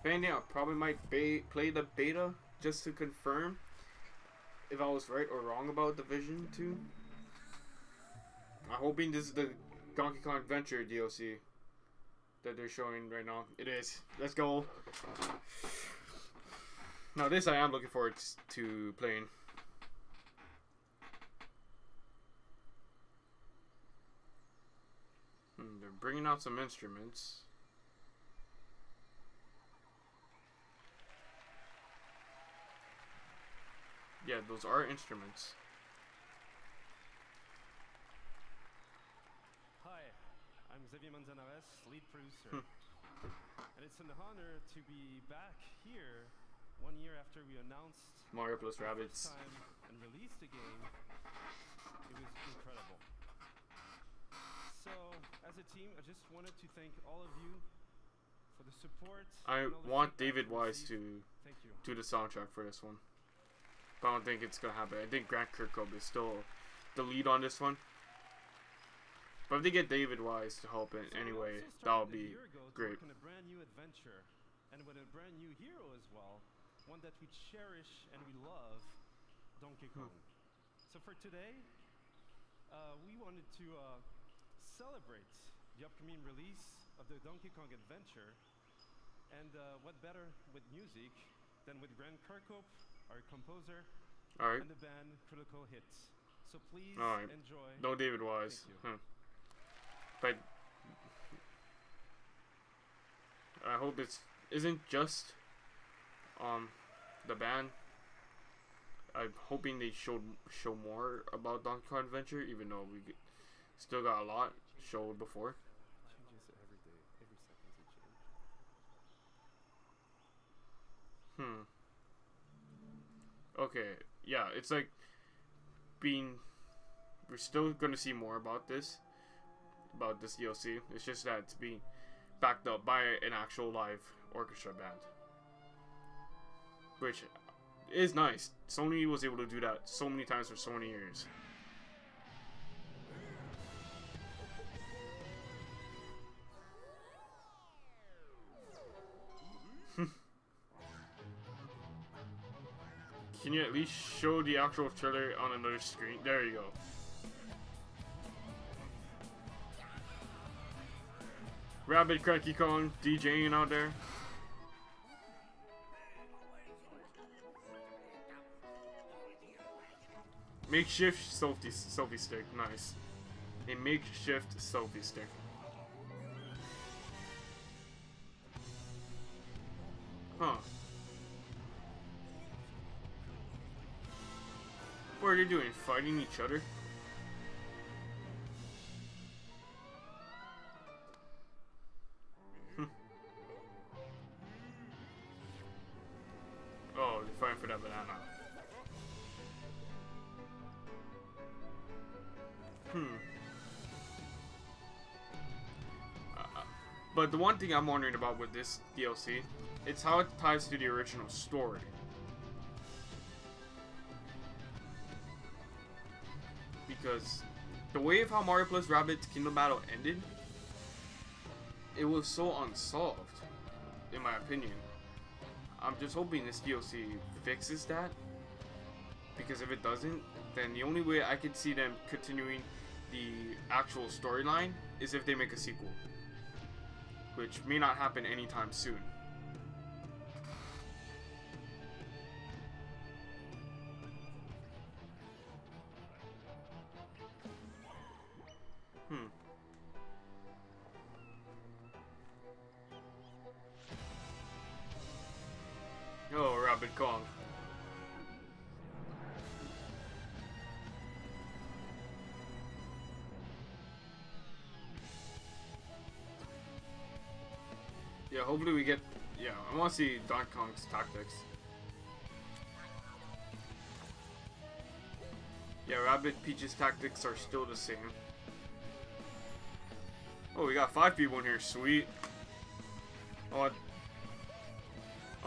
Speaker 1: Finding out, probably might play the beta just to confirm if I was right or wrong about Division 2. I'm hoping this is the Donkey Kong Adventure DLC that they're showing right now. It is. Let's go. Now this I am looking forward to playing. They're bringing out some instruments. Yeah, those are instruments.
Speaker 9: Hi, I'm Xavier Manzanares, lead producer. And it's an honor to be back here 1 year after we announced
Speaker 1: Mario plus Rabbids.
Speaker 9: first time and released the game. It was incredible. So, as a team, I just wanted to thank all of you for the support.
Speaker 1: I
Speaker 9: and all the
Speaker 1: want
Speaker 9: feedback
Speaker 1: David
Speaker 9: we
Speaker 1: Wise
Speaker 9: received.
Speaker 1: to
Speaker 9: Thank you.
Speaker 1: do the soundtrack for this one. But I don't think it's gonna happen. I think Grant Kirkhope is still the lead on this one. But if they get David Wise to help it
Speaker 9: So
Speaker 1: anyway,
Speaker 9: we also
Speaker 1: that'll
Speaker 9: started a
Speaker 1: be
Speaker 9: year ago to
Speaker 1: great.
Speaker 9: work on a brand new adventure, and with a brand new hero as well, one that we cherish and we love, Donkey Kong. So for today, we wanted to celebrate the upcoming release of the Donkey Kong adventure, and what better with music than with Grant Kirkhope, our composer,
Speaker 1: Alright.
Speaker 9: and the band Critical Hits. So please
Speaker 1: Alright.
Speaker 9: enjoy.
Speaker 1: No David Wise.
Speaker 9: Thank you.
Speaker 1: But I hope it isn't just the band. I'm hoping they show more about Donkey Kong Adventure, even though we still got a lot showed before.
Speaker 9: Changes every day, every second it changes.
Speaker 1: Okay, yeah, it's like being. We're still gonna see more about this DLC. It's just that it's being backed up by an actual live orchestra band, which is nice. Sony was able to do that so many times for so many years. Can you at least show the actual trailer on another screen? There you go. Rabbid Cranky Kong DJing out there. Makeshift selfie stick. Nice. A makeshift selfie stick. Huh. What are they doing? Fighting each other? Oh, they're fighting for that banana. But the one thing I'm wondering about with this DLC, it's how it ties to the original story. Because the way of how Mario plus Rabbids Kingdom Battle ended, it was so unsolved, in my opinion. I'm just hoping this DLC fixes that, because if it doesn't, then the only way I could see them continuing the actual storyline is if they make a sequel, which may not happen anytime soon. Oh, Rabbid Kong. Yeah, hopefully we get... Yeah, I want to see Donkey Kong's tactics. Yeah, Rabbid Peach's tactics are still the same. Oh, we got 5 people in here. Sweet. I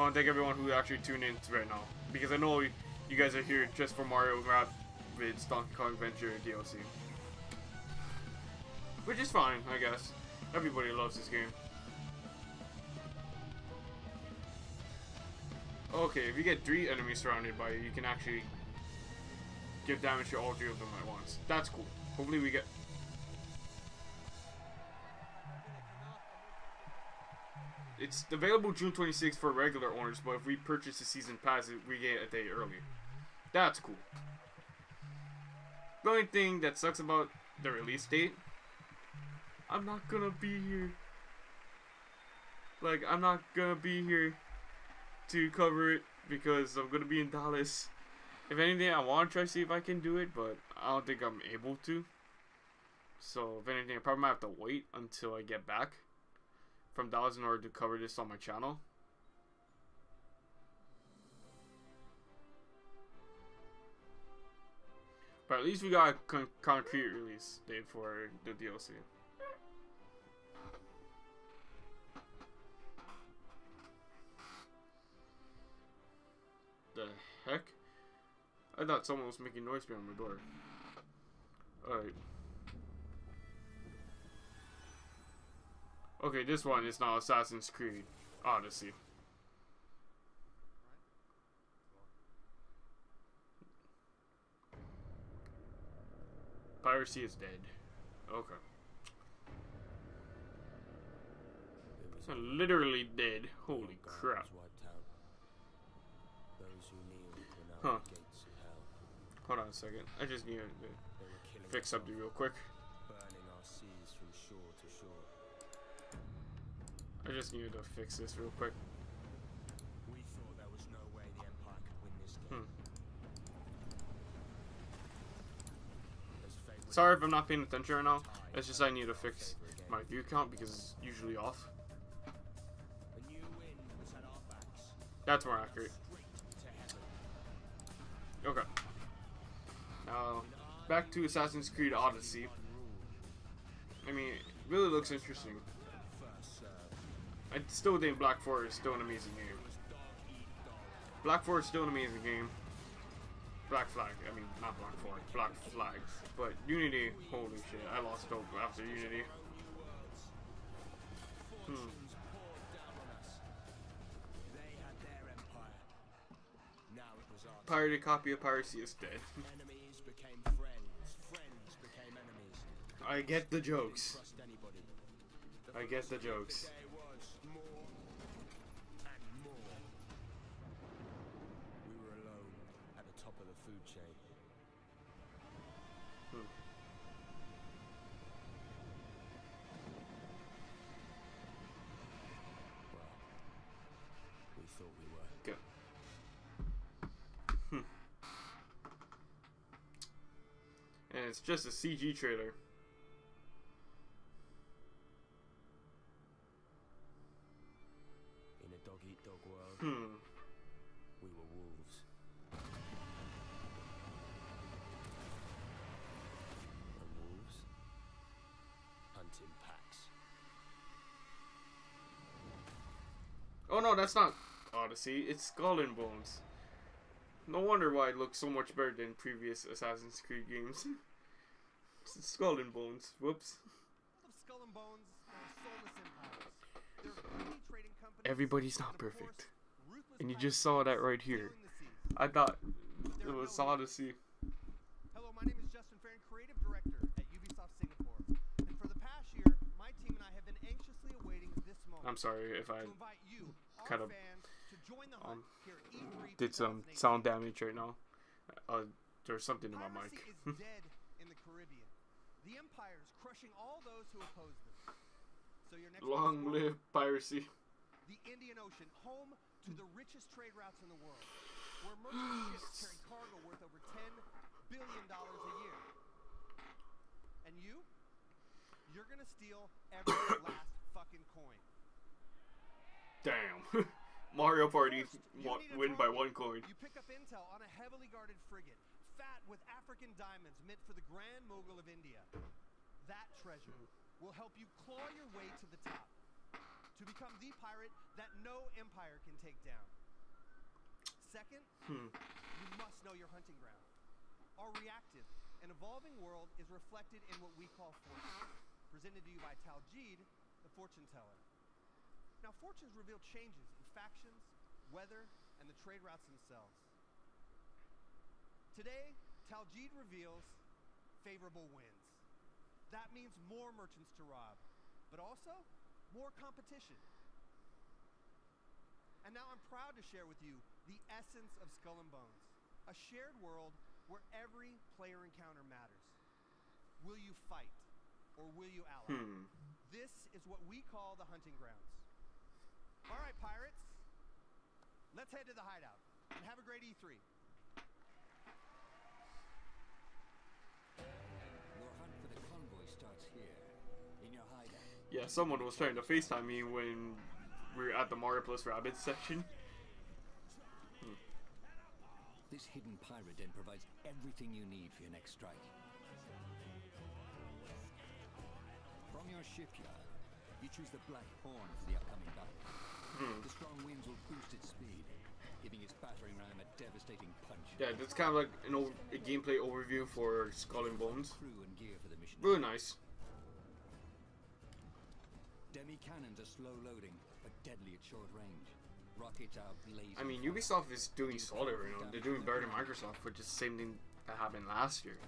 Speaker 1: want to thank everyone who actually tuned in right now, because I know you guys are here just for Mario Rabbids Donkey Kong Adventure DLC. Which is fine, I guess. Everybody loves this game. Okay, if you get 3 enemies surrounded by you, you can actually give damage to all 3 of them at once. That's cool. Hopefully we get... It's available June 26th for regular owners, but if we purchase the season pass, we get it a day early. That's cool. The only thing that sucks about the release date, I'm not gonna be here. Like, I'm not gonna be here to cover it because I'm gonna be in Dallas. If anything, I want to try to see if I can do it, but I don't think I'm able to. So, if anything, I probably might have to wait until I get back from Dallas in order to cover this on my channel. But at least we got a concrete release date for the DLC. The heck? I thought someone was making noise behind my door. Alright. Okay, this one is now Assassin's Creed Odyssey. Piracy is dead. Okay. It's literally dead. Holy crap. Huh. Hold on a second. I just need to fix something real quick. I just needed to fix this real quick.
Speaker 3: We thought there was no way the Empire could win this game.
Speaker 1: Sorry if I'm not paying attention right now. It's just I need to fix my view count because it's usually off. That's more accurate. back to Assassin's Creed Odyssey. I mean, it really looks interesting. I still think Black Forest is still an amazing game. Black Forest is still an amazing game. Black Flag, I mean, not Black Forest, Black Flag. But Unity, holy shit, I lost hope after Unity. Pirated copy of piracy is dead.
Speaker 13: Enemies became friends, friends became enemies.
Speaker 1: I get the jokes. I get the jokes.
Speaker 13: We were alone at the top of the food chain. Well, we thought we were.
Speaker 1: Good. And it's just a CG trailer.
Speaker 13: In a dog-eat-dog world, we were wolves. And wolves hunt in packs.
Speaker 1: Oh no, that's not Odyssey. It's Skull and Bones. No wonder why it looks so much better than previous Assassin's Creed games. It's Skull and Bones. Whoops.
Speaker 14: Skull and Bones are soulless empires. They're greedy trading companies.
Speaker 1: Everybody's not perfect. And you just saw that right here. I thought it was Odyssey.
Speaker 14: Hello, my name is Justin Farron, creative director at Ubisoft Singapore. And for the past year, my team and I have been anxiously awaiting this moment.
Speaker 1: I'm sorry if I kind of
Speaker 14: E3
Speaker 1: did some sound damage right now. There's something in my mic.
Speaker 14: is dead in the Caribbean. The Empire is crushing all those who oppose them. So your next
Speaker 1: Long live piracy.
Speaker 14: The Indian Ocean, home to the richest trade routes in the world, where merchant ships carry cargo worth over $10 billion a year. And you're gonna steal every last fucking coin.
Speaker 1: Damn. Mario Party win by 1 coin.
Speaker 14: You pick up intel on a heavily guarded frigate, fat with African diamonds meant for the Grand Mogul of India. That treasure will help you claw your way to the top, to become the pirate that no empire can take down. Second, you must know your hunting ground. Our reactive and evolving world is reflected in what we call fortune, presented to you by Taljid, the fortune teller. Now, fortunes reveal changes in factions, weather, and the trade routes themselves. Today, Taljid reveals favorable winds. That means more merchants to rob, but also more competition. And now I'm proud to share with you the essence of Skull and Bones, a shared world where every player encounter matters. Will you fight, or will you ally? This is what we call the hunting grounds. All right, pirates, let's head to the hideout and have a great E3.
Speaker 15: Your hunt for the convoy starts here, in your hideout.
Speaker 1: Yeah, someone was trying to FaceTime me when we were at the Mario plus Rabbids section.
Speaker 15: This hidden pirate den provides everything you need for your next strike. From your shipyard, you choose the Black Horn for the upcoming battle. The strong winds will boost its speed, giving its battering ram a devastating punch.
Speaker 1: Yeah, that's kind of like a gameplay overview for Skull and Bones.
Speaker 15: Crew and gear for the mission.
Speaker 1: Really nice.
Speaker 15: Demi cannons are slow loading, but deadly at short range. Rockets are blazing.
Speaker 1: I mean, Ubisoft is doing solid right now. They're doing better than Microsoft, which is the same thing that happened last year.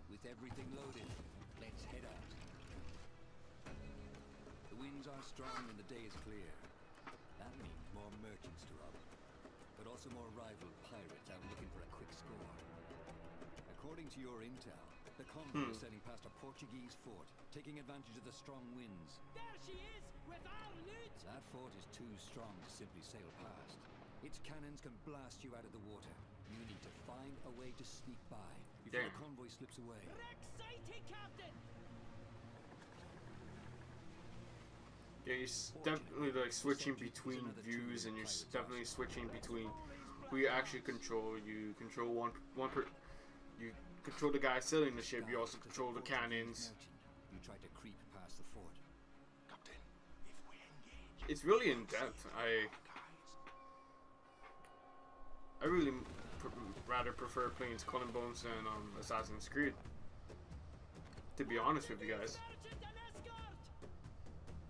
Speaker 15: With everything loaded, let's head out. The winds are strong and the day is clear. That means more merchants to rob, but also more rival pirates out looking for a quick score. According to your intel, the convoy is sailing past a Portuguese fort, taking advantage of the strong winds.
Speaker 2: There she is, with our loot!
Speaker 15: That fort is too strong to simply sail past. Its cannons can blast you out of the water. You need to find a way to sneak by before the convoy slips away.
Speaker 2: Exciting, Captain!
Speaker 1: Yeah, you're definitely like switching between views, and you're definitely switching between who you actually control. You control you control the guy sailing the ship. You also control the cannons.
Speaker 15: You try to creep past the fort.
Speaker 3: Captain, if we engage,
Speaker 1: It's really in depth. I really rather prefer playing Skull and Bones than Assassin's Creed. To be honest with you guys.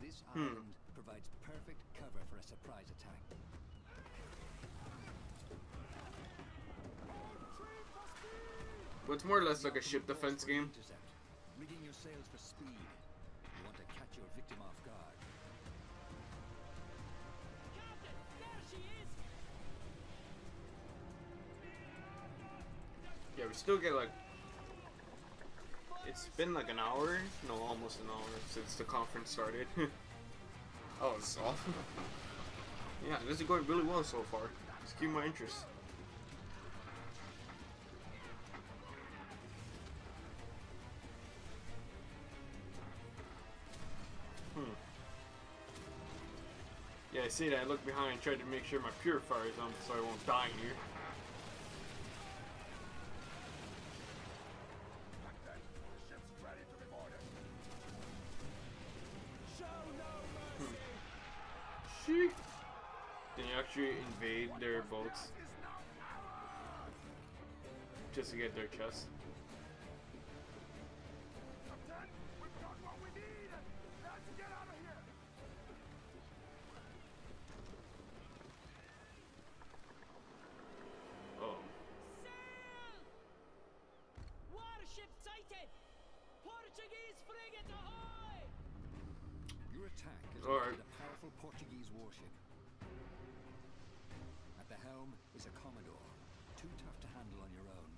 Speaker 15: This island provides perfect cover for a surprise attack.
Speaker 1: But it's more or less like a ship defense game.
Speaker 15: Rigging your sails for speed. You want to catch your victim off guard.
Speaker 2: Captain, there she is.
Speaker 1: Yeah, we still get like. It's been like an hour, no, almost an hour since the conference started. Oh, it's awful. Yeah, this is going really well so far. It's keeping my interest. Yeah, I see that. I look behind and try to make sure my purifier is on so I won't die in here. Can you actually invade their boats just to get their chests? Oh.
Speaker 2: Warship sighted! Portuguese frigate ahoy!
Speaker 15: Your attack is
Speaker 1: Alright.
Speaker 15: a powerful Portuguese warship. At the helm is a Commodore, too tough to handle on your own.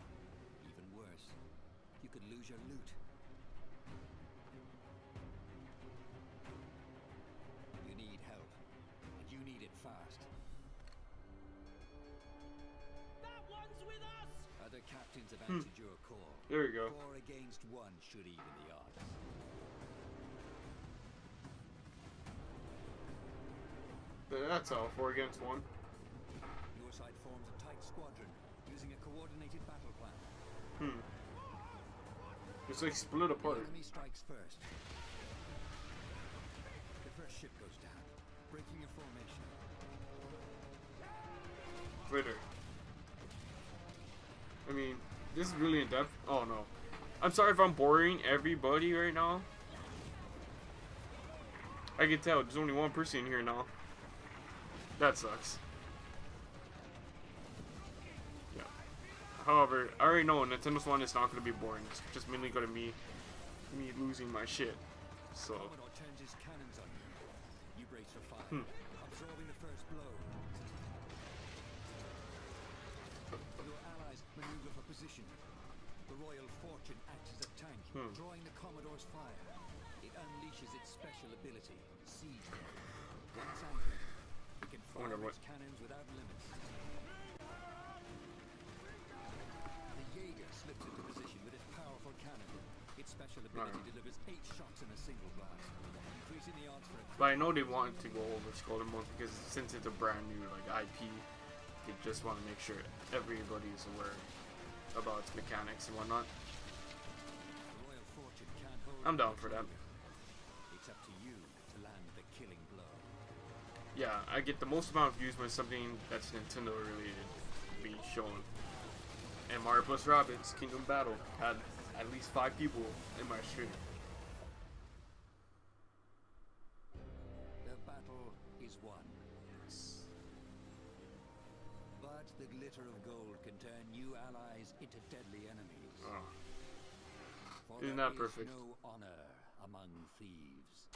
Speaker 15: Even worse, you could lose your loot. You need help, and you need it fast.
Speaker 2: That one's with us!
Speaker 15: Other captains have answered your call.
Speaker 1: There you go.
Speaker 15: 4 against 1 should even the odds.
Speaker 1: That's all. 4 against 1.
Speaker 15: Your side forms a tight squadron using a coordinated battle plan.
Speaker 1: It's like split apart.
Speaker 15: The enemy strikes first. The first ship goes down, breaking your formation.
Speaker 1: Twitter. I mean, this is really in depth. Oh no. I'm sorry if I'm boring everybody right now. I can tell there's only one person in here now. That sucks. Yeah. However, I already know Nintendo Swan is not going to be boring. It's just mainly going to be me losing my shit. So.
Speaker 15: Commodore turns his cannons on you. You brace for fire, absorbing the first blow. Your allies maneuver for position. The Royal Fortune acts as a tank, drawing the Commodore's fire. It unleashes its special ability, Siege Mode. Once anchored, it can fire its cannons without limits. The Jaeger slips into position with its powerful cannon. Its special ability delivers 8 shots in a single blast, increasing the odds for a
Speaker 1: But I know they want to go over Skull and Bones because since it's a brand new like IP, they just want to make sure everybody is aware about its mechanics and whatnot.
Speaker 15: The Royal Fortune can't hold
Speaker 1: I'm down for that.
Speaker 15: It's up to you to land the killing blow.
Speaker 1: Yeah, I get the most amount of views when something that's Nintendo related being shown. And Mario plus Rabbids Kingdom Battle had at least 5 people in my stream.
Speaker 15: The battle is won. But the glitter of gold can turn new allies into deadly enemies. For
Speaker 1: Isn't
Speaker 15: there
Speaker 1: that perfect?
Speaker 15: is no honor among thieves.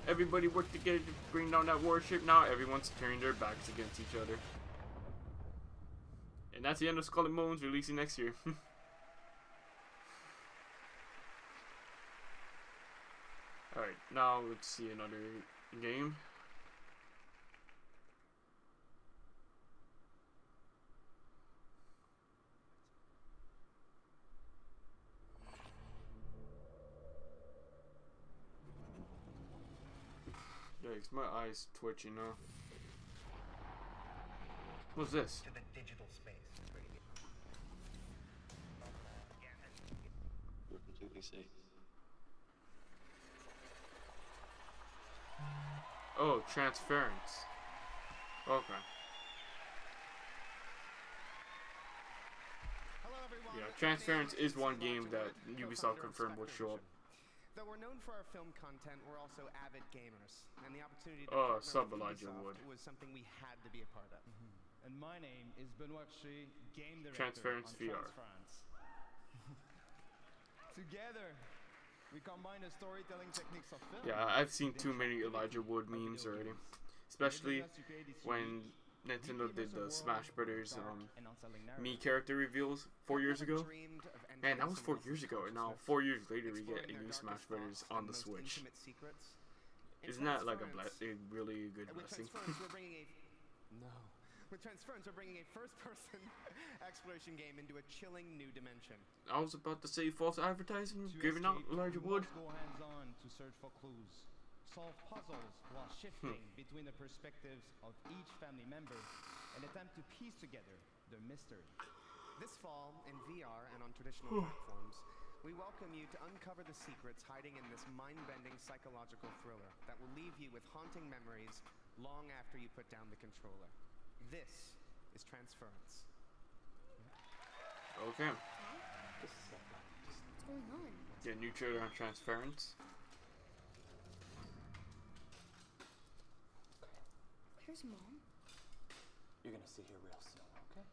Speaker 1: Everybody worked together to bring down that warship. Now everyone's turning their backs against each other. And that's the end of Skull and Bones, releasing next year. Alright, now let's see another game. Yikes, my eyes twitching now. What's this?
Speaker 16: To the digital space. It's pretty good. Odyssey.
Speaker 1: Oh, Transference. Okay. Yeah, Transference is one game that Ubisoft confirmed will show up.
Speaker 17: Though we're known for our film content, we're also avid gamers, and the opportunity to partner with Ubisoft was something we had to be a part of.
Speaker 18: And my name is Benoit Che, game director
Speaker 1: Transference
Speaker 18: on
Speaker 1: VR.
Speaker 18: Transference. Together, we combine the storytelling techniques of film.
Speaker 1: Yeah, I've seen too many Elijah Wood memes already, especially when Nintendo did the Smash Brothers me character reveals 4 years ago. Man, that was 4 years ago, and now 4 years later we get a new Smash Brothers on the Switch. Isn't that like a really good blessing?
Speaker 17: No. With Transference, we're bringing a first-person exploration game into a chilling new dimension.
Speaker 1: I was about to say false advertising, giving out Elijah Wood.
Speaker 18: Go hands-on to search for clues, solve puzzles while shifting between the perspectives of each family member, and attempt to piece together their mystery.
Speaker 17: This fall, in VR and on traditional platforms, we welcome you to uncover the secrets hiding in this mind-bending psychological thriller that will leave you with haunting memories long after you put down the controller. This is Transference.
Speaker 1: Okay.
Speaker 19: What's going on?
Speaker 1: Yeah, new trailer on Transference.
Speaker 19: Where's Mom?
Speaker 16: You're gonna see her real soon, okay?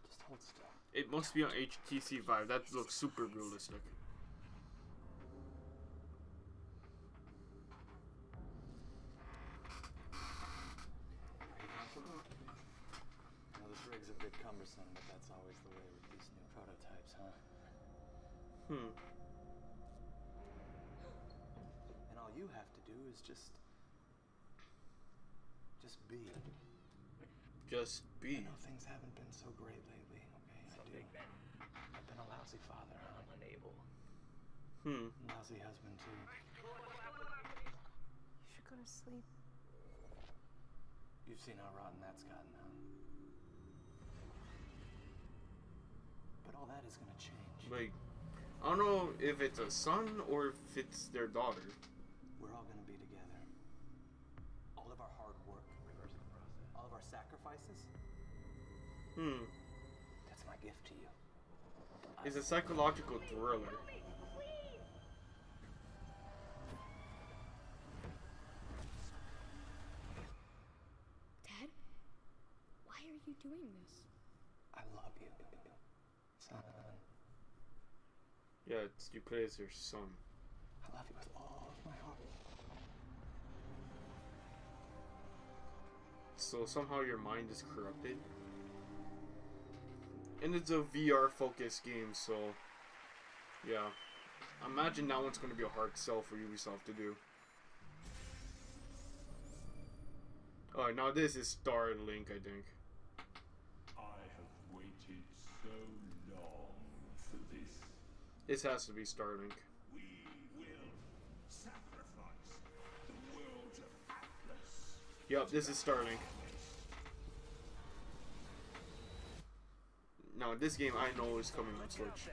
Speaker 16: Just hold still.
Speaker 1: It must be on HTC Vive. That looks super realistic.
Speaker 16: Now this rig's a bit cumbersome, but that's always the way with these new prototypes, huh? And all you have to do is just be.
Speaker 1: Just be.
Speaker 16: I know things haven't been so great lately, okay? I've been a lousy father. I'm unable.
Speaker 1: Lousy
Speaker 16: husband too.
Speaker 19: You should go to sleep.
Speaker 16: You've seen how rotten that's gotten, huh? But all that is gonna change.
Speaker 1: Like, I don't know if it's a son or if it's their daughter.
Speaker 16: We're all gonna be together. All of our hard work, all of our sacrifices. That's my gift to you.
Speaker 1: It's a psychological thriller.
Speaker 19: Dad, why are you doing this?
Speaker 16: I love you, son.
Speaker 1: Yeah, you play as your son.
Speaker 16: I love you with all of my heart.
Speaker 1: So somehow your mind is corrupted. And it's a VR focused game, so yeah. I imagine that one's gonna be a hard sell for Ubisoft to do. Alright, now this is Starlink, I think.
Speaker 3: I have waited so long for this.
Speaker 1: This has to be Starlink.
Speaker 3: We will sacrifice the world of Atlas.
Speaker 1: Yup, this is Starlink. Now, this game I know is coming on Switch.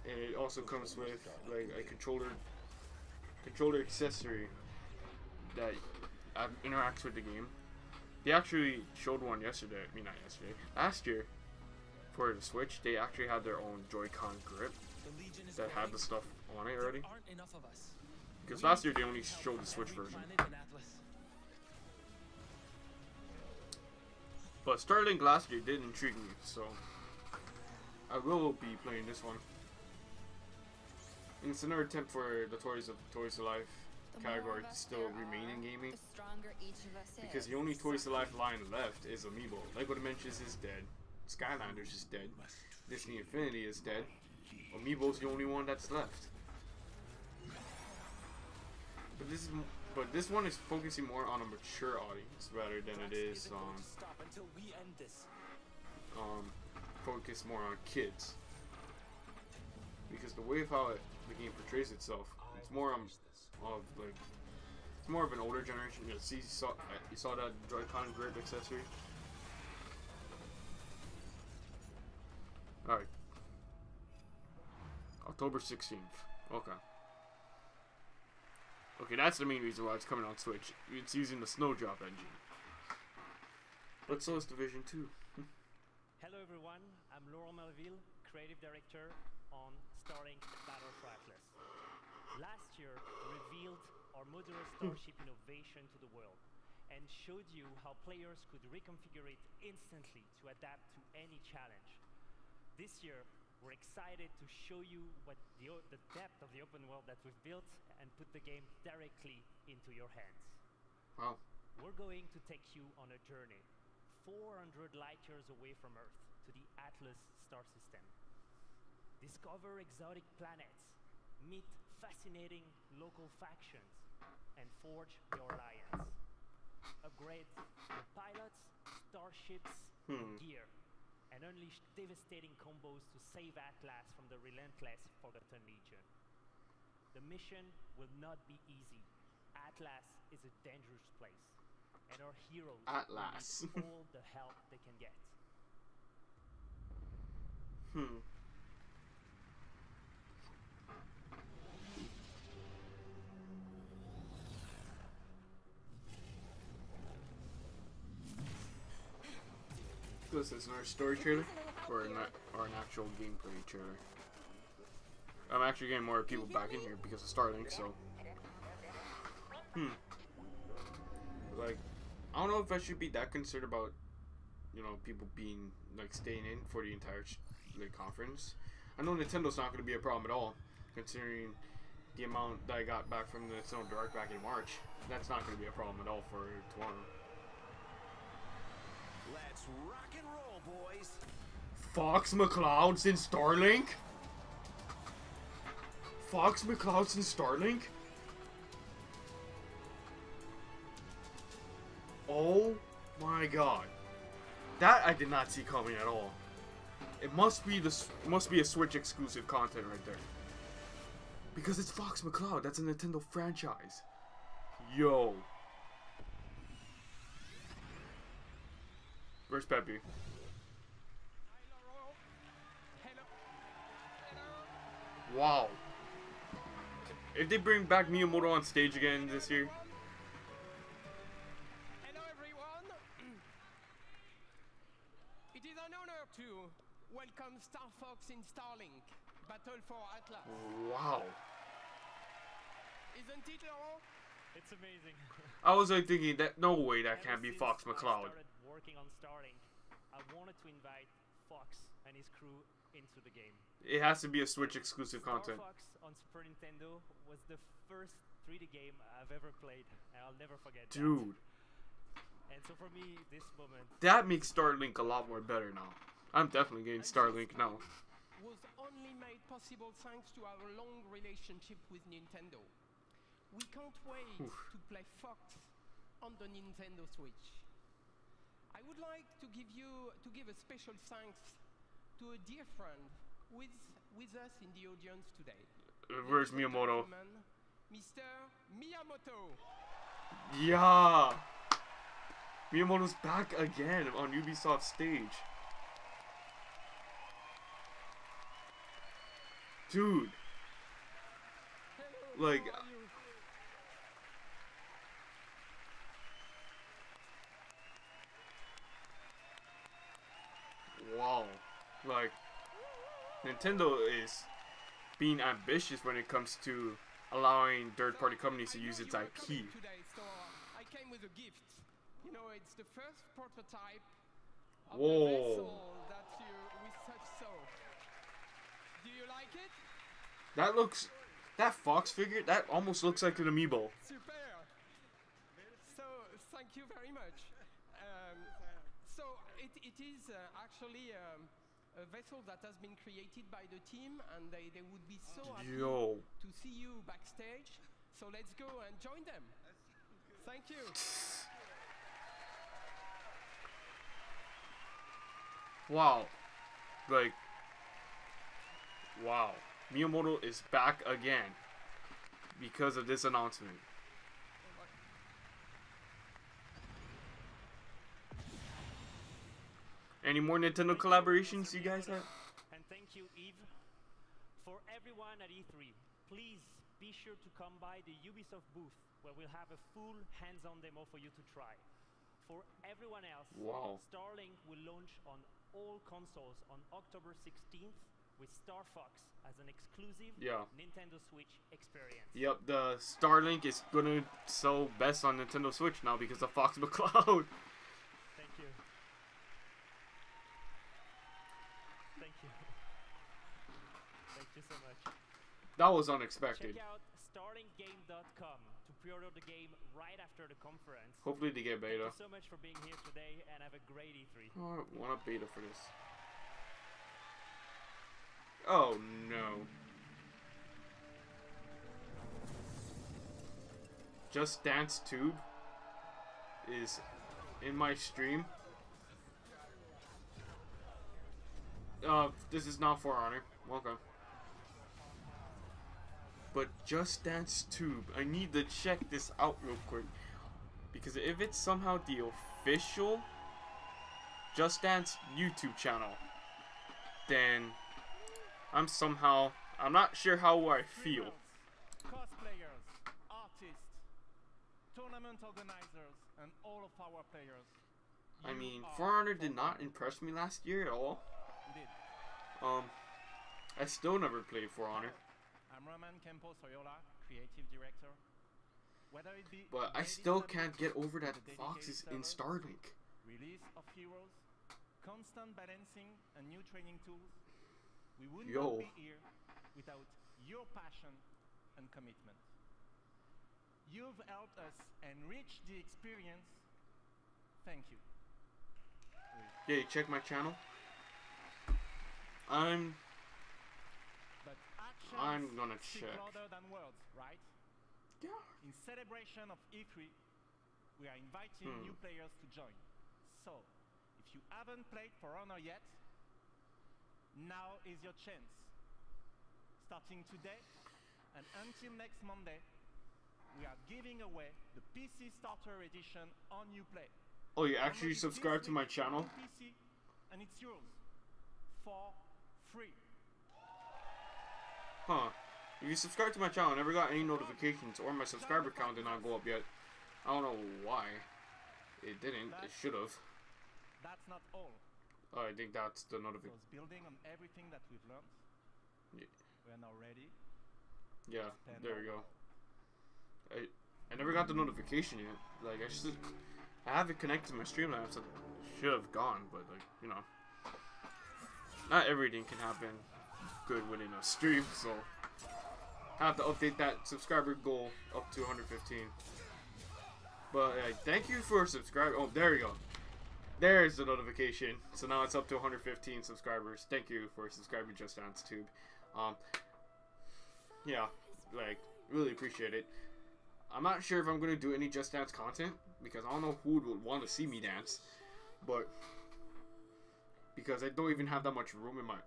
Speaker 1: And it also comes with like a controller accessory that interacts with the game. They actually showed one yesterday. I mean, not yesterday. Last year, for the Switch, they actually had their own Joy-Con grip that had the stuff on it already. Because last year they only showed the Switch version. But Starlink last year did intrigue me, so I will be playing this one. And it's another attempt for the Toys to Life category to still remain in gaming. Because the only Toys to Life line left is Amiibo. Lego Dimensions is dead. Skylanders is dead. Disney Infinity is dead. Amiibo's the only one that's left. But this one is focusing more on a mature audience rather than it is focus more on kids. Because the way of how the game portrays itself, it's more it's more of an older generation. You saw that Joy-Con grip accessory. All right. October 16th. Okay. Okay, that's the main reason why it's coming on Switch. It's using the Snowdrop engine. But so is Division 2.
Speaker 20: Hello everyone, I'm Laurent Melville, Creative Director on Starlink Battle for Atlas. Last year, we revealed our modular starship innovation to the world and showed you how players could reconfigure it instantly to adapt to any challenge. This year, we're excited to show you what the depth of the open world that we've built and put the game directly into your hands.
Speaker 1: Wow.
Speaker 20: We're going to take you on a journey 400 light years away from Earth to the Atlas star system. Discover exotic planets, meet fascinating local factions, and forge your alliance. Upgrade your pilots, starships, and gear, and unleash devastating combos to save Atlas from the relentless Forgotten Legion. The mission will not be easy. Atlas is a dangerous place, and our heroes need all the help they can get.
Speaker 1: This is our story trailer, or an actual gameplay trailer. I'm actually getting more people back in here because of Starlink, so. Like, I don't know if I should be that concerned about, you know, people being, like, staying in for the entire conference. I know Nintendo's not going to be a problem at all, considering the amount that I got back from the Nintendo Direct back in March. That's not going to be a problem at all for tomorrow.
Speaker 3: Let's rock and roll, boys.
Speaker 1: Fox McCloud's in Starlink? Fox McCloud's in Starlink? Oh my god. That I did not see coming at all. It must be a Switch exclusive content right there. Because it's Fox McCloud, that's a Nintendo franchise. Yo. Where's Peppy? Wow. If they bring back Miyamoto on stage again this year.
Speaker 21: Hello everyone. It is an honor to welcome Star Fox in Starlink, Battle for Atlas.
Speaker 1: Wow.
Speaker 21: Isn't it, Laurent?
Speaker 20: It's amazing.
Speaker 1: I was like thinking that no way that can't be Fox McCloud.
Speaker 20: I started working on Starlink, I wanted to invite Fox and his crew into the game.
Speaker 1: It has to be a Switch exclusive content.
Speaker 20: Star Fox on Super Nintendo was the first 3D game I've ever played, and I'll never forget that.
Speaker 1: Dude.
Speaker 20: And so for me, this moment...
Speaker 1: That makes Starlink a lot more better now. I'm definitely getting Starlink now.
Speaker 21: Was only made possible thanks to our long relationship with Nintendo. We can't wait to play Fox on the Nintendo Switch. I would like to give a special thanks to a dear friend with us in the audience today.
Speaker 1: Where's Miyamoto?
Speaker 21: Mr. Miyamoto.
Speaker 1: Yeah. Miyamoto's back again on Ubisoft stage. Dude. Like. Wow. Like, Nintendo is being ambitious when it comes to allowing third-party companies to use its IP.
Speaker 21: Today, so I came with a gift. You know, it's the first prototype of the vessel that we saw. Do you like it?
Speaker 1: That looks, that Fox figure, that almost looks like an amiibo.
Speaker 21: Super. So thank you very much. So it is actually a vessel that has been created by the team, and they would be so happy to see you backstage. So let's go and join them. Thank you.
Speaker 1: Wow. Like, wow. Miyamoto is back again because of this announcement. Any more Nintendo collaborations you guys have?
Speaker 20: And thank you, Eve, For everyone at E3, please be sure to come by the Ubisoft booth where we'll have a full hands-on demo for you to try. For everyone else,
Speaker 1: wow.
Speaker 20: Starlink will launch on all consoles on October 16th with Star Fox as an exclusive Nintendo Switch experience.
Speaker 1: Yep, the Starlink is gonna sell best on Nintendo Switch now because of Fox McCloud.
Speaker 20: Thank you. Thank you. Thank you so much.
Speaker 1: That was unexpected.
Speaker 20: Check out starlinkgame.com to pre-order the game right after the conference.
Speaker 1: Hopefully they get beta.
Speaker 20: Thank you so much for being here today and have a great E3.
Speaker 1: Oh, I want a beta for this. Oh no. Just Dance Tube is in my stream. This is not For Honor. Welcome. But Just Dance Tube, I need to check this out real quick. Because if it's somehow the official Just Dance YouTube channel, then I'm not sure how I feel.
Speaker 18: Cosplayers, artists, tournament organizers, and all of our players.
Speaker 1: I mean, For Honor did not impress me last year at all.
Speaker 18: Indeed.
Speaker 1: I still never played For Honor.
Speaker 18: I'm Roman Campos Soyola, creative director. Whether it be
Speaker 1: But I still can't get over that Fox is in Starlink.
Speaker 18: Release of heroes, constant balancing, and new training tools, we would
Speaker 1: Yo.
Speaker 18: not be here without your passion and commitment. You've helped us enrich the experience. Thank you.
Speaker 1: Yeah, you check my channel. I'm gonna
Speaker 18: speak
Speaker 1: check.
Speaker 18: louder than words, right?
Speaker 1: Yeah.
Speaker 18: In celebration of E3, we are inviting new players to join. So, if you haven't played For Honor yet, now is your chance. Starting today and until next Monday, we are giving away the PC Starter Edition on Uplay.
Speaker 1: Oh, you actually subscribe to my channel?
Speaker 18: PC, and it's yours for free.
Speaker 1: Huh. If you subscribe to my channel, I never got any notifications, or my subscriber count did not go up yet. I don't know why. It didn't. It should have.
Speaker 18: That's not all.
Speaker 1: Oh, I think that's the notification.
Speaker 18: Because building on everything that we've learned,
Speaker 1: Yeah.
Speaker 18: we are now ready.
Speaker 1: Yeah, there we go. I never got the notification yet. Like, I have it connected to my Streamlabs, so it should have gone, but, like, you know. Not everything can happen good within a stream, so I have to update that subscriber goal up to 115. But thank you for subscribing. Oh, there we go. There's the notification. So now it's up to 115 subscribers. Thank you for subscribing Just Dance Tube. Yeah, like, really appreciate it. I'm not sure if I'm gonna do any Just Dance content because I don't know who would want to see me dance, but because I don't even have that much room in my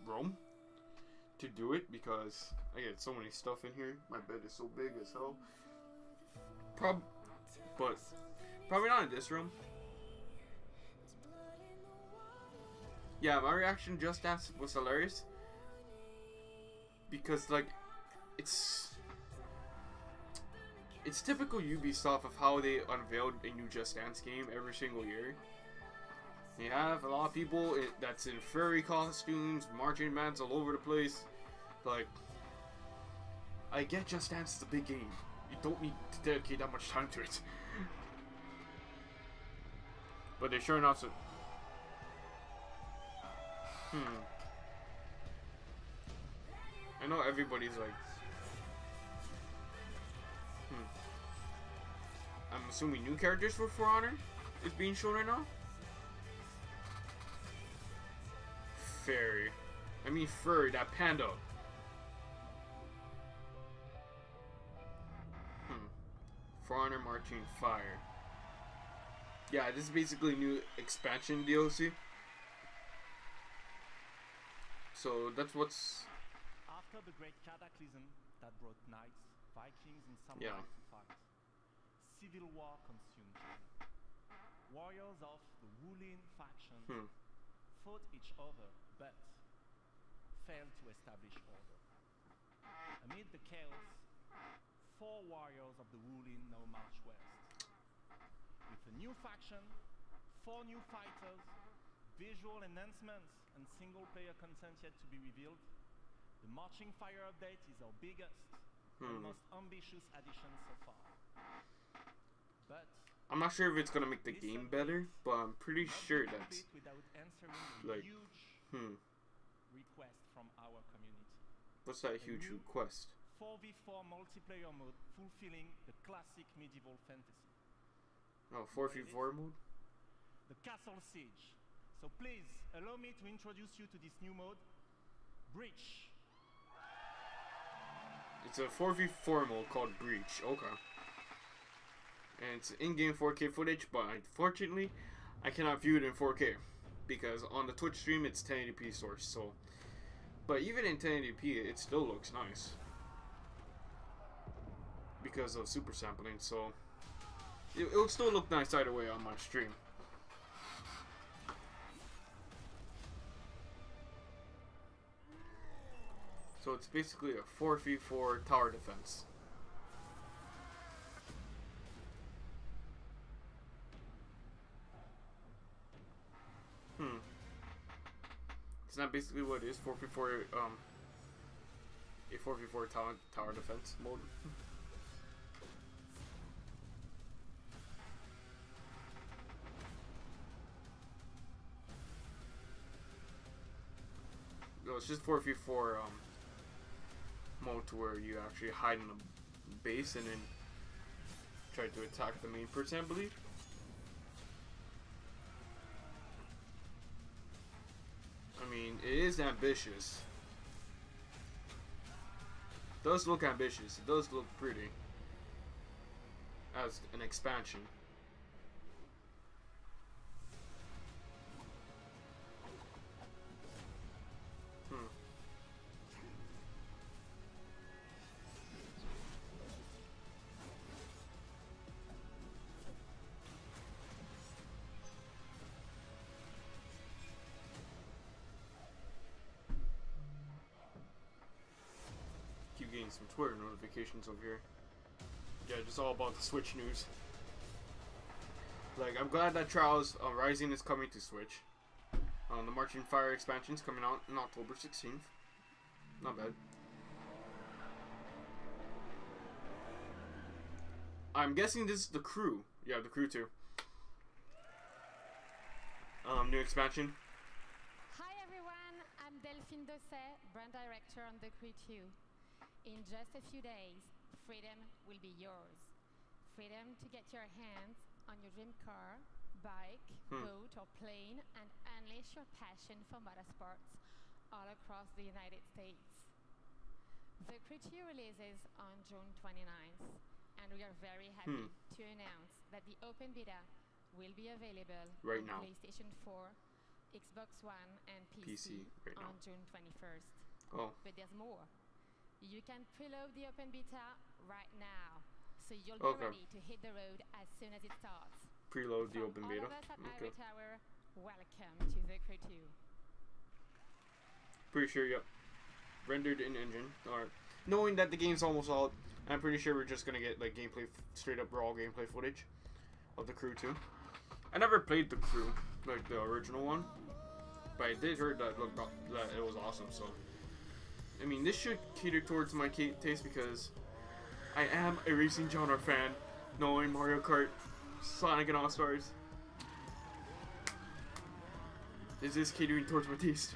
Speaker 1: room to do it because I get so many stuff in here. My bed is so big as hell. But probably not in this room. Yeah, my reaction to Just Dance was hilarious because, like, it's typical Ubisoft of how they unveiled a new Just Dance game every single year. You have a lot of people that's in furry costumes, marching bands all over the place. Like, I get Just Dance is a big game. You don't need to dedicate that much time to it. But they sure enough. I know everybody's like. I'm assuming new characters for For Honor is being shown right now. Fairy. I mean furry, that panda. For Honor Marching Fire. Yeah, this is basically new expansion DLC. So that's what's.
Speaker 18: After the great cataclysm that brought knights, Vikings, and samurai to fight, civil war consumed China. Warriors of the Wulin faction fought each other, but failed to establish order. Amid the chaos, 4 warriors of the Wulin now march west. With a new faction, 4 new fighters, visual enhancements, and single-player content yet to be revealed, the Marching Fire update is our biggest and most ambitious addition so far. But
Speaker 1: I'm not sure if it's gonna make the game better, but I'm pretty sure that's
Speaker 18: without answering
Speaker 1: like,
Speaker 18: huge request from our community.
Speaker 1: What's that huge request?
Speaker 18: 4v4 multiplayer mode fulfilling the classic medieval fantasy.
Speaker 1: Oh, 4v4 mode?
Speaker 18: The Castle Siege. So please, allow me to introduce you to this new mode, Breach.
Speaker 1: It's a 4v4 mode called Breach. Okay. And it's in-game 4K footage, but unfortunately, I cannot view it in 4K. Because on the Twitch stream, it's 1080p source, so... But even in 1080p, it still looks nice. Because of super sampling, so... It would still look nice either way on my stream. So it's basically a 4v4 tower defense. Isn't that basically what it is? 4v4, a 4v4 tower defense mode. No, it's just 4v4 mode to where you actually hide in a base and then try to attack the main person, I believe. I mean, it is ambitious. It does look ambitious. It does look pretty. As an expansion. Getting some Twitter notifications over here. Yeah, just all about the Switch news. Like, I'm glad that Trials Rising is coming to Switch. The Marching Fire expansion is coming out on October 16th. Not bad. I'm guessing this is the Crew. Yeah, the Crew too. New expansion.
Speaker 8: Hi everyone, I'm Delphine Dosset, brand director on The Crew 2. In just a few days, freedom will be yours. Freedom to get your hands on your dream car, bike, boat or plane and unleash your passion for motorsports all across the United States. The Crew 2 releases on June 29th and we are very happy to announce that the open beta will be available
Speaker 1: right
Speaker 8: on
Speaker 1: now.
Speaker 8: PlayStation 4, Xbox One and PC
Speaker 1: right
Speaker 8: on
Speaker 1: now.
Speaker 8: June 21st.
Speaker 1: Oh.
Speaker 8: But there's more. You can preload the open beta right now, so you'll be ready to hit the road as soon as it starts.
Speaker 1: Preload the open beta.
Speaker 8: All of us at Ivory Tower, welcome to The Crew 2.
Speaker 1: Pretty sure, yep. Rendered in engine. Alright. Knowing that the game's almost out, I'm pretty sure we're just gonna get like gameplay, straight up raw gameplay footage of The Crew 2. I never played The Crew, like the original one, but I did hear that it was awesome. So, I mean, this should cater towards my taste because I am a racing genre fan, knowing Mario Kart, Sonic, and All Stars. Is this catering towards my taste?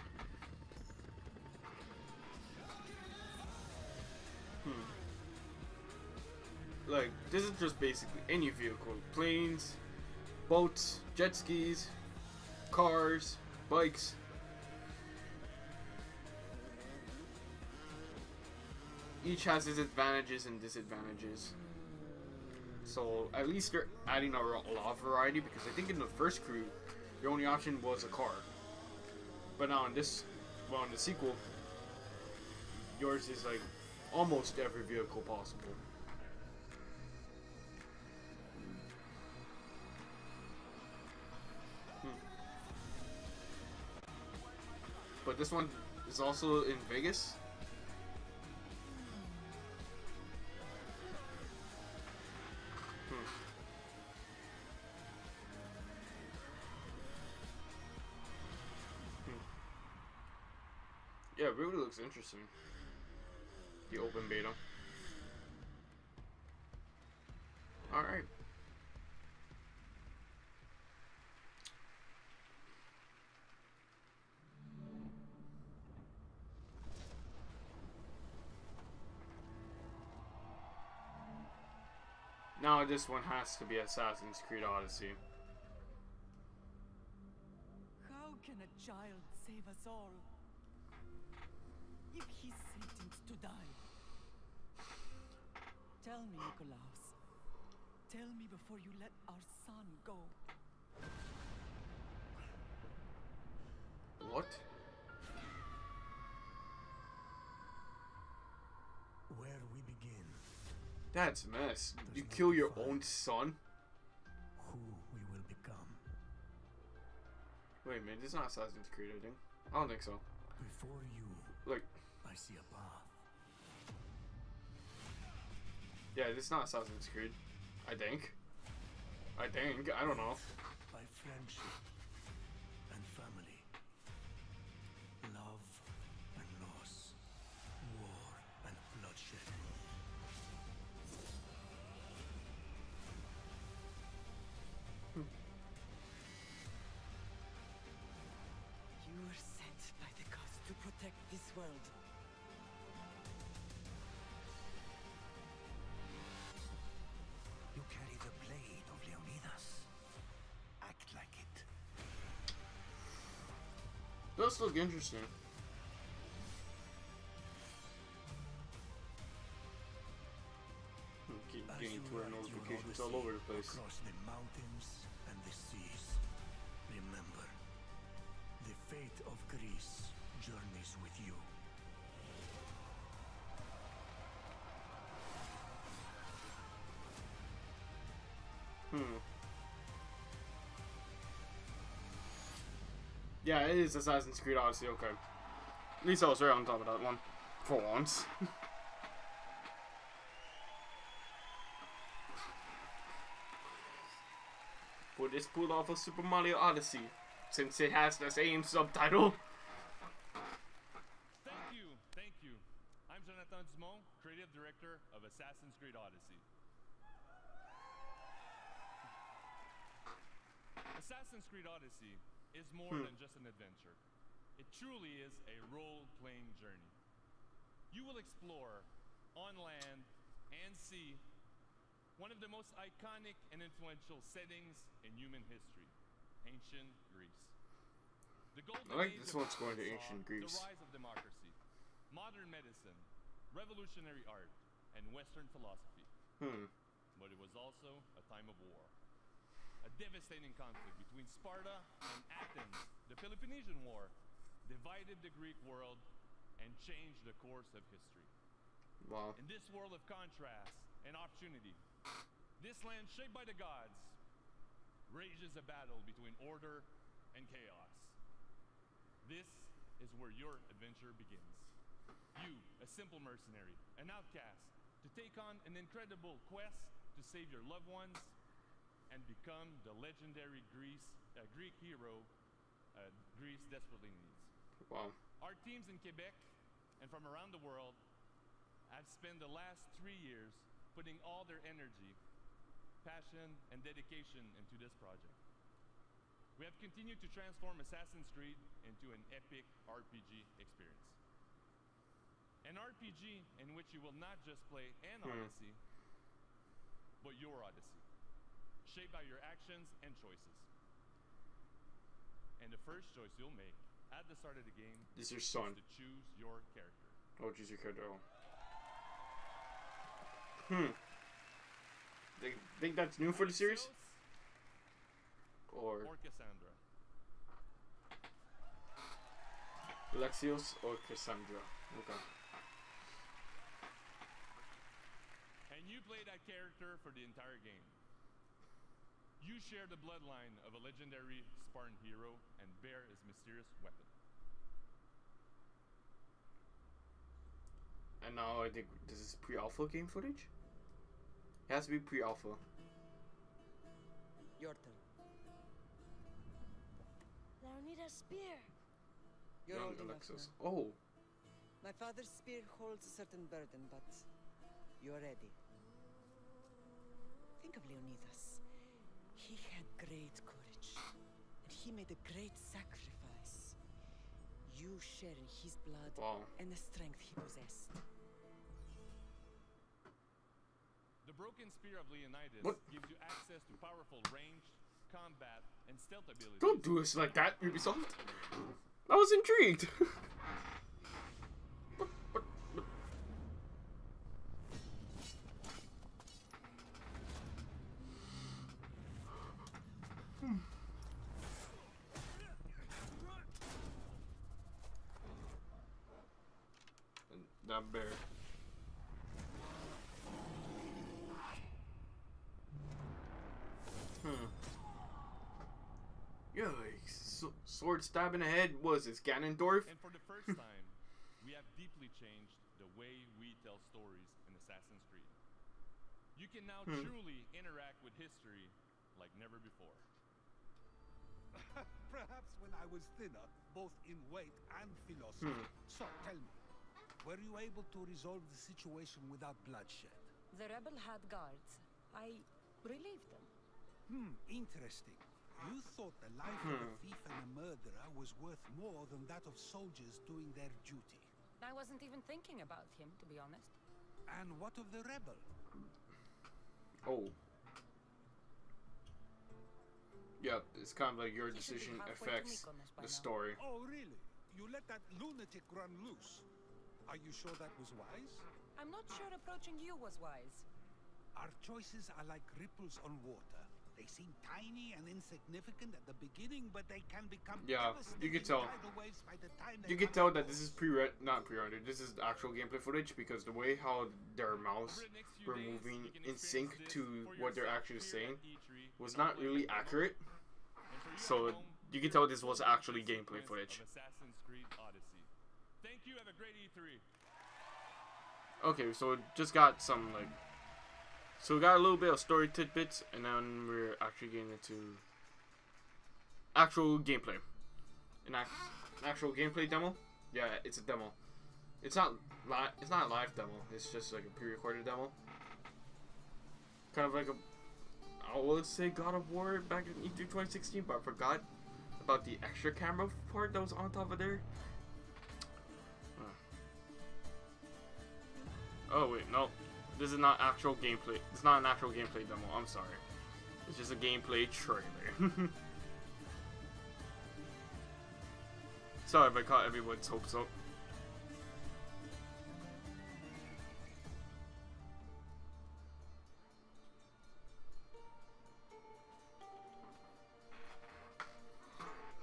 Speaker 1: Like, this is just basically any vehicle. Planes, boats, jet skis, cars, bikes. Each has its advantages and disadvantages. So, at least they're adding a lot of variety, because I think in the first Crew, your only option was a car. But now in this, well, in the sequel, yours is like almost every vehicle possible. But this one is also in Vegas. Yeah, it really looks interesting. The open beta. Alright. Now this one has to be Assassin's Creed Odyssey.
Speaker 2: How can a child save us all if he's sentenced to die? Tell me, Nikolaus. Tell me before you let our son go.
Speaker 1: What?
Speaker 3: Where we begin,
Speaker 1: That's a mess. You kill your own son?
Speaker 3: who we will become.
Speaker 1: Wait a minute, this is not Assassin's Creed, I think. I don't think so.
Speaker 3: Before you,
Speaker 1: Like,
Speaker 3: I see a path.
Speaker 1: yeah, this is not Assassin's Creed. I think. I don't know.
Speaker 3: By friendship and family, love and loss, war and bloodshed.
Speaker 2: You were sent by the gods to protect this world.
Speaker 3: You carry the blade of Leonidas. Act like it.
Speaker 1: Does look interesting. Keep
Speaker 3: As
Speaker 1: getting
Speaker 3: you
Speaker 1: Twitter
Speaker 3: write your
Speaker 1: notifications all
Speaker 3: Odyssey
Speaker 1: over the place.
Speaker 3: across the mountains and the seas, remember, the fate of Greece journeys with you.
Speaker 1: Yeah, it is Assassin's Creed Odyssey, okay. At least I was right on top of that one. For once. Would this pull off a Super Mario Odyssey? Since it has the same subtitle.
Speaker 9: Thank you. I'm Jonathan Dumont, creative director of Assassin's Creed Odyssey. Assassin's Creed Odyssey is more than just an adventure. It truly is a role-playing journey. You will explore, on land and sea, one of the most iconic and influential settings in human history, ancient Greece. The golden
Speaker 1: I like
Speaker 9: age
Speaker 1: this
Speaker 9: of
Speaker 1: one's going to
Speaker 9: saw
Speaker 1: ancient Greece.
Speaker 9: The rise of democracy, modern medicine, revolutionary art, and Western philosophy. But it was also a time of war. A devastating conflict between Sparta and Athens, the Peloponnesian War, divided the Greek world and changed the course of history.
Speaker 1: Wow.
Speaker 9: In this world of contrast and opportunity, this land shaped by the gods rages a battle between order and chaos. This is where your adventure begins. You, a simple mercenary, an outcast, to take on an incredible quest to save your loved ones and become the legendary Greek hero Greece desperately needs.
Speaker 1: Wow.
Speaker 9: Our teams in Quebec and from around the world have spent the last 3 years putting all their energy, passion, and dedication into this project. We have continued to transform Assassin's Creed into an epic RPG experience. An RPG in which you will not just play an Odyssey, but your Odyssey, shaped by your actions and choices. And the first choice you'll make at the start of the game
Speaker 1: is your son.
Speaker 9: To choose your character.
Speaker 1: Oh, choose your character. They think that's new for the series? Or
Speaker 9: Cassandra.
Speaker 1: Alexios or Cassandra. Okay.
Speaker 9: And you play that character for the entire game. You share the bloodline of a legendary Spartan hero and bear his mysterious weapon.
Speaker 1: And now I think this is pre-alpha game footage. It has to be pre-alpha.
Speaker 7: Your turn.
Speaker 19: Leonida's spear.
Speaker 7: You're
Speaker 1: Young
Speaker 7: old enough
Speaker 1: Alexis.
Speaker 7: now.
Speaker 1: Oh.
Speaker 7: My father's spear holds a certain burden, but you're ready. Think of Leonidas. He had great courage, and he made a great sacrifice. You share in his blood and the strength he possessed.
Speaker 9: The broken spear of Leonidas gives you access to powerful range, combat, and stealth abilities.
Speaker 1: Don't do us like that, Ubisoft. I was intrigued. That bear. Yikes. Sword stab in the head. Was this Ganondorf?
Speaker 9: And for the first time, we have deeply changed the way we tell stories in Assassin's Creed. You can now truly interact with history like never before.
Speaker 22: Perhaps when I was thinner, both in weight and philosophy. So, tell me, were you able to resolve the situation without bloodshed?
Speaker 2: The rebel had guards. I relieved them.
Speaker 22: Interesting. You thought the life of a thief and a murderer was worth more than that of soldiers doing their duty.
Speaker 2: I wasn't even thinking about him, to be honest.
Speaker 22: And what of the rebel?
Speaker 1: Oh. Yeah, it's kind of like your decision affects the story.
Speaker 22: Oh, really? You let that lunatic run loose? Are you sure that was wise?
Speaker 2: I'm not sure approaching you was wise.
Speaker 22: Our choices are like ripples on water. They seem tiny and insignificant at the beginning, but they can become
Speaker 1: you can tell.
Speaker 22: tidal waves by the time they
Speaker 1: You can tell that this is not pre-rendered. This is actual gameplay footage because the way how their mouths were moving in sync to what they're actually saying was not really accurate. So you can tell this was actually gameplay footage.
Speaker 9: Assassin's Creed Odyssey. Thank you. Have a great E3.
Speaker 1: Okay, so just got some so we got a little bit of story tidbits, and then we're actually getting into actual gameplay. An actual gameplay demo. Yeah, it's a demo. It's not a live demo. It's just like a pre-recorded demo. Kind of like I would say God of War back in E3 2016, but I forgot about the extra camera part that was on top of there. Oh wait, no. This is not actual gameplay. It's not an actual gameplay demo. I'm sorry. It's just a gameplay trailer. Sorry if I caught everyone's hopes up.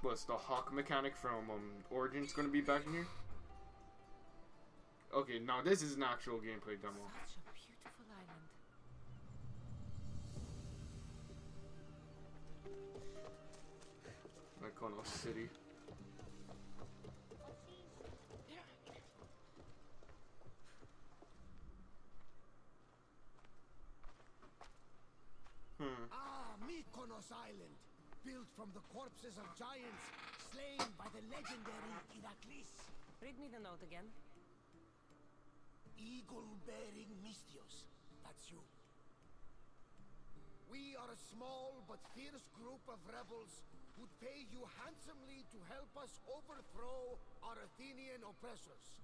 Speaker 1: What's the hawk mechanic from Origins gonna be back in here? Okay, now this is an actual gameplay demo.
Speaker 2: Such a beautiful island.
Speaker 1: Mykonos City.
Speaker 3: Mykonos Island, built from the corpses of giants slain by the legendary Iraklis.
Speaker 2: Read me the note again.
Speaker 3: Eagle-bearing Mystios. That's you. We are a small but fierce group of rebels who'd pay you handsomely to help us overthrow our Athenian oppressors.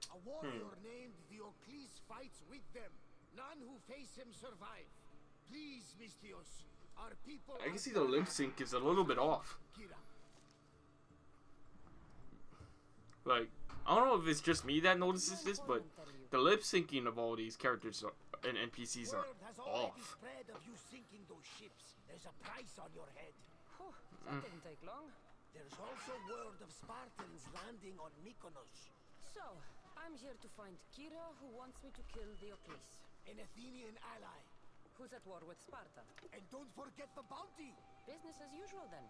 Speaker 3: A warrior named Diocles fights with them. None who face him survive. Please, Mystios, our people...
Speaker 1: I can see the lip sync is a little bit off. Like, I don't know if it's just me that notices this, but the lip syncing of all these characters and NPCs are off.
Speaker 3: Of you sinking those ships. There's a price on your head.
Speaker 2: That didn't take long.
Speaker 3: There's also word of Spartans landing on Mykonos.
Speaker 2: So, I'm here to find Kira, who wants me to kill Diocles.
Speaker 3: An Athenian ally.
Speaker 2: Who's at war with Sparta.
Speaker 3: And don't forget the bounty.
Speaker 2: Business as usual, then.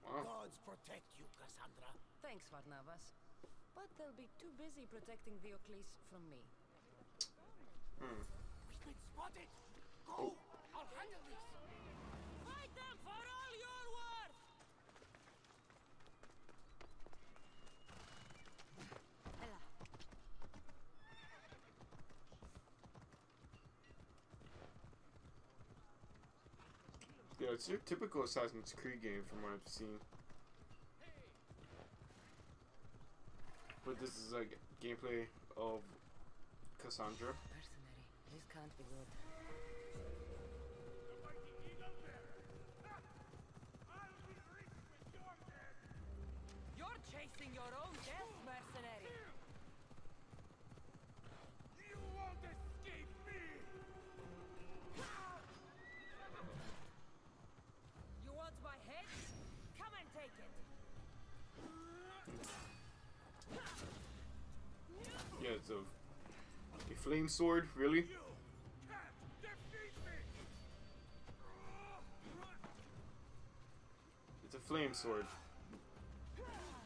Speaker 3: Gods protect you, Cassandra.
Speaker 2: Thanks, Varnavas.
Speaker 7: But they'll be too busy protecting the Eoclise from me.
Speaker 3: We've been spotted! Go! I'll handle this!
Speaker 2: Fight them for all you're worth!
Speaker 7: Ella.
Speaker 1: Yeah, it's your typical Assassin's Creed game from what I've seen. But this is like gameplay of Cassandra.
Speaker 7: Mercenary, this can't be good.
Speaker 2: You're chasing your own death, mercenary!
Speaker 3: You won't escape me!
Speaker 2: You want my head? Come and take it!
Speaker 1: Yeah, it's a flame sword, really? It's a flame sword.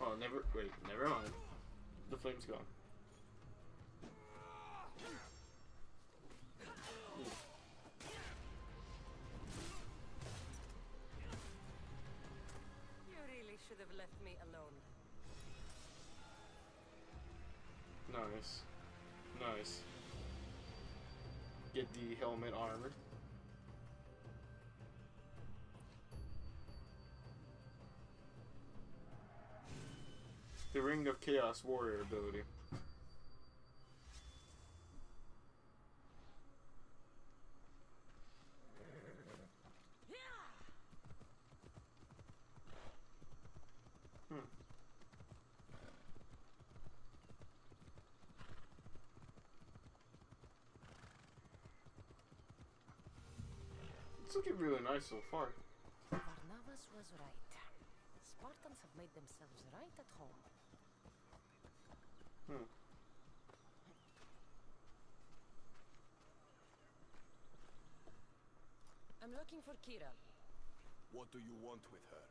Speaker 1: Oh, never mind. The flame's gone.
Speaker 7: You really should have left me alone.
Speaker 1: Nice. Nice. Get the helmet armor. The Ring of Chaos Warrior ability. It's looking really nice so far.
Speaker 7: Barnabas was right. Spartans have made themselves right at home. I'm looking for Kira.
Speaker 13: What do you want with her?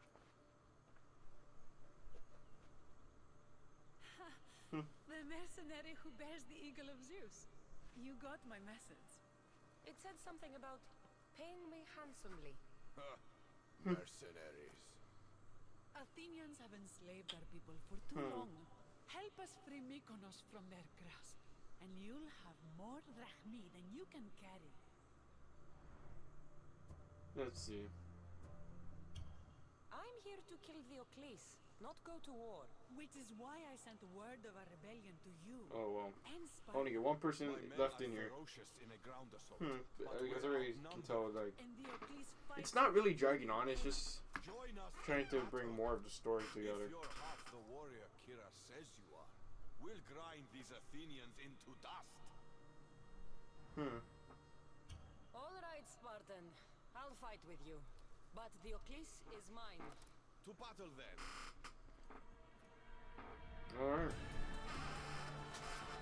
Speaker 7: The mercenary who bears the eagle of Zeus. You got my message. It said something about paying me handsomely.
Speaker 13: Mercenaries.
Speaker 7: Athenians have enslaved our people for too long. Help us free Mykonos from their grasp, and you'll have more drachmi than you can carry.
Speaker 1: Let's see.
Speaker 7: I'm here to kill the Eoclise, not go to war. Which is why I sent word of our rebellion to you.
Speaker 1: Oh well.
Speaker 7: And
Speaker 1: I only get one person left in here.
Speaker 13: In a ground assault.
Speaker 1: I guess I already can tell, like,
Speaker 7: And the Eoclise
Speaker 1: it's not really dragging on, it's just trying to bring more of the story together.
Speaker 13: If you're half the warrior Kira says you are, we'll grind these Athenians into dust.
Speaker 7: All right, Spartan. I'll fight with you. But the Eoclise is mine.
Speaker 13: To battle then.
Speaker 1: Alright.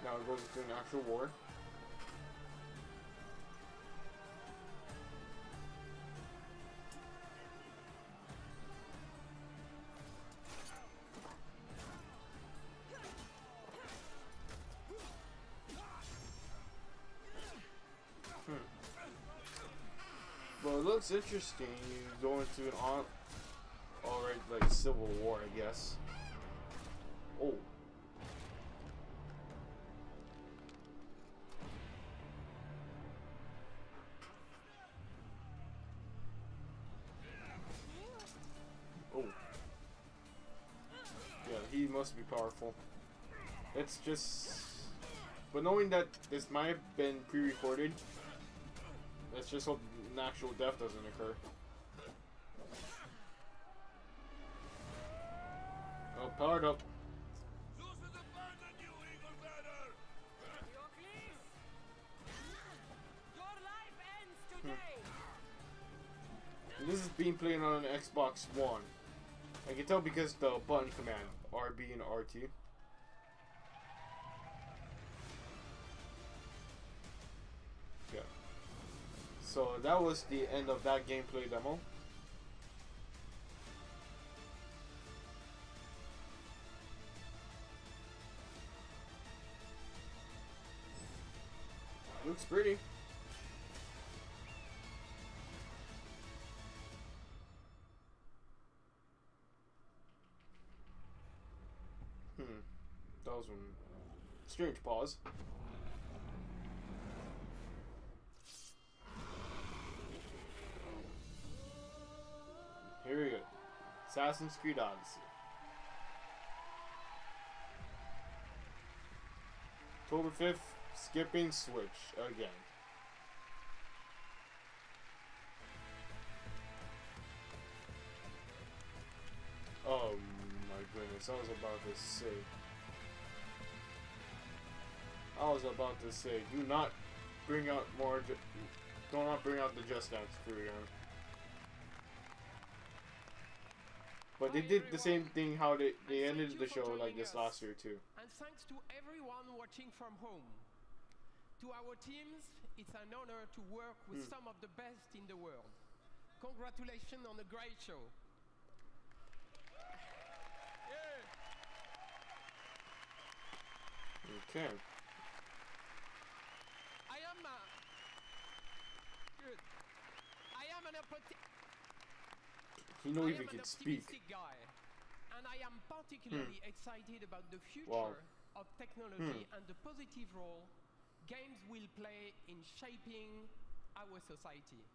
Speaker 1: Now it goes into an actual war. Well, it looks interesting. You go into an alright, like, civil war, I guess. Oh. Oh. Yeah, he must be powerful. It's just... But knowing that this might have been pre-recorded, let's just hope an actual death doesn't occur. Oh, powered up. And this is being played on an Xbox One. I can tell because the button command, RB and RT. Yeah. So that was the end of that gameplay demo. looks pretty. That was one strange pause. Here we go. Assassin's Creed Odyssey. October 5th, skipping Switch again. Oh my goodness, I was about to say, do not bring out more, do not bring out the Just Dance crew again. But they did the same thing how they ended the show like this last year too.
Speaker 21: And thanks to everyone watching from home. To our teams, it's an honor to work with some of the best in the world. Congratulations on a great show.
Speaker 1: Okay.
Speaker 21: I am good. I am an
Speaker 1: He knows if he can speak.
Speaker 21: Guy, and I am particularly excited about the future of technology and the positive role games will play in shaping our society.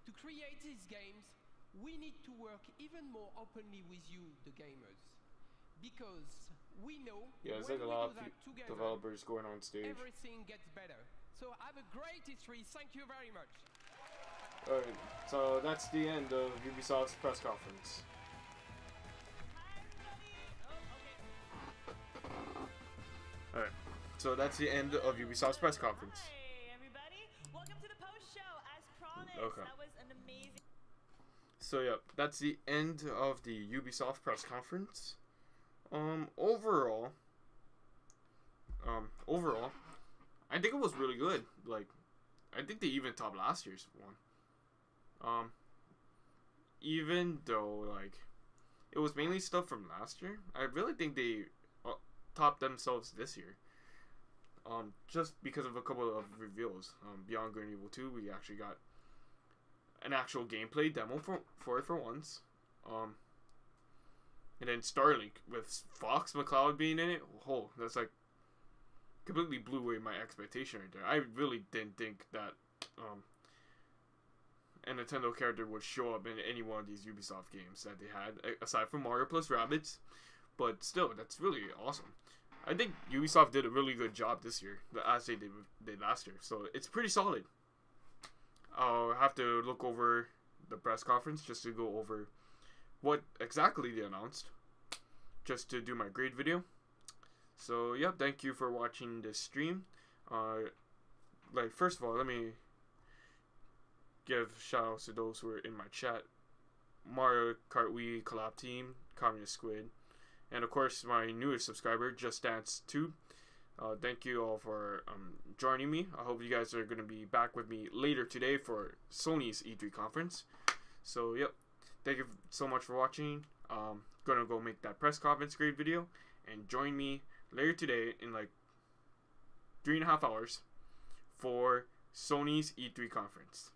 Speaker 21: To create these games, we need to work even more openly with you, the gamers, because we know
Speaker 1: there's
Speaker 21: when
Speaker 1: like a
Speaker 21: we
Speaker 1: lot
Speaker 21: do
Speaker 1: of
Speaker 21: that together,
Speaker 1: developers going on stage.
Speaker 21: everything gets better. So have a great E3. Thank you very much.
Speaker 1: Alright, so that's the end of Ubisoft's press conference. Alright, so that's the end of Ubisoft's press conference.
Speaker 2: Hey everybody, welcome to the post show. As promised,
Speaker 1: Okay.
Speaker 2: that was an amazing.
Speaker 1: So yeah, that's the end of the Ubisoft press conference. Overall, I think it was really good. Like, I think they even topped last year's one. Even though like it was mainly stuff from last year, I really think they topped themselves this year. Just because of a couple of reveals. Beyond Good and Evil 2, we actually got an actual gameplay demo for it for once. And then Starlink with Fox McCloud being in it. Oh, that's like completely blew away my expectation right there. I really didn't think that a Nintendo character would show up in any one of these Ubisoft games that they had, aside from Mario plus Rabbids. But still, that's really awesome. I think Ubisoft did a really good job this year, as they did last year. So it's pretty solid. I'll have to look over the press conference just to go over what exactly they announced, just to do my grade video. So yeah, thank you for watching this stream. Like, first of all, let me give shout outs to those who are in my chat: Mario Kart Wii collab team, Communist Squid, and of course my newest subscriber, Just Dance 2. Thank you all for joining me. I hope you guys are going to be back with me later today for Sony's E3 conference. So yep, thank you so much for watching. Gonna go make that press conference grade video, and join me later today in like 3.5 hours for Sony's E3 conference.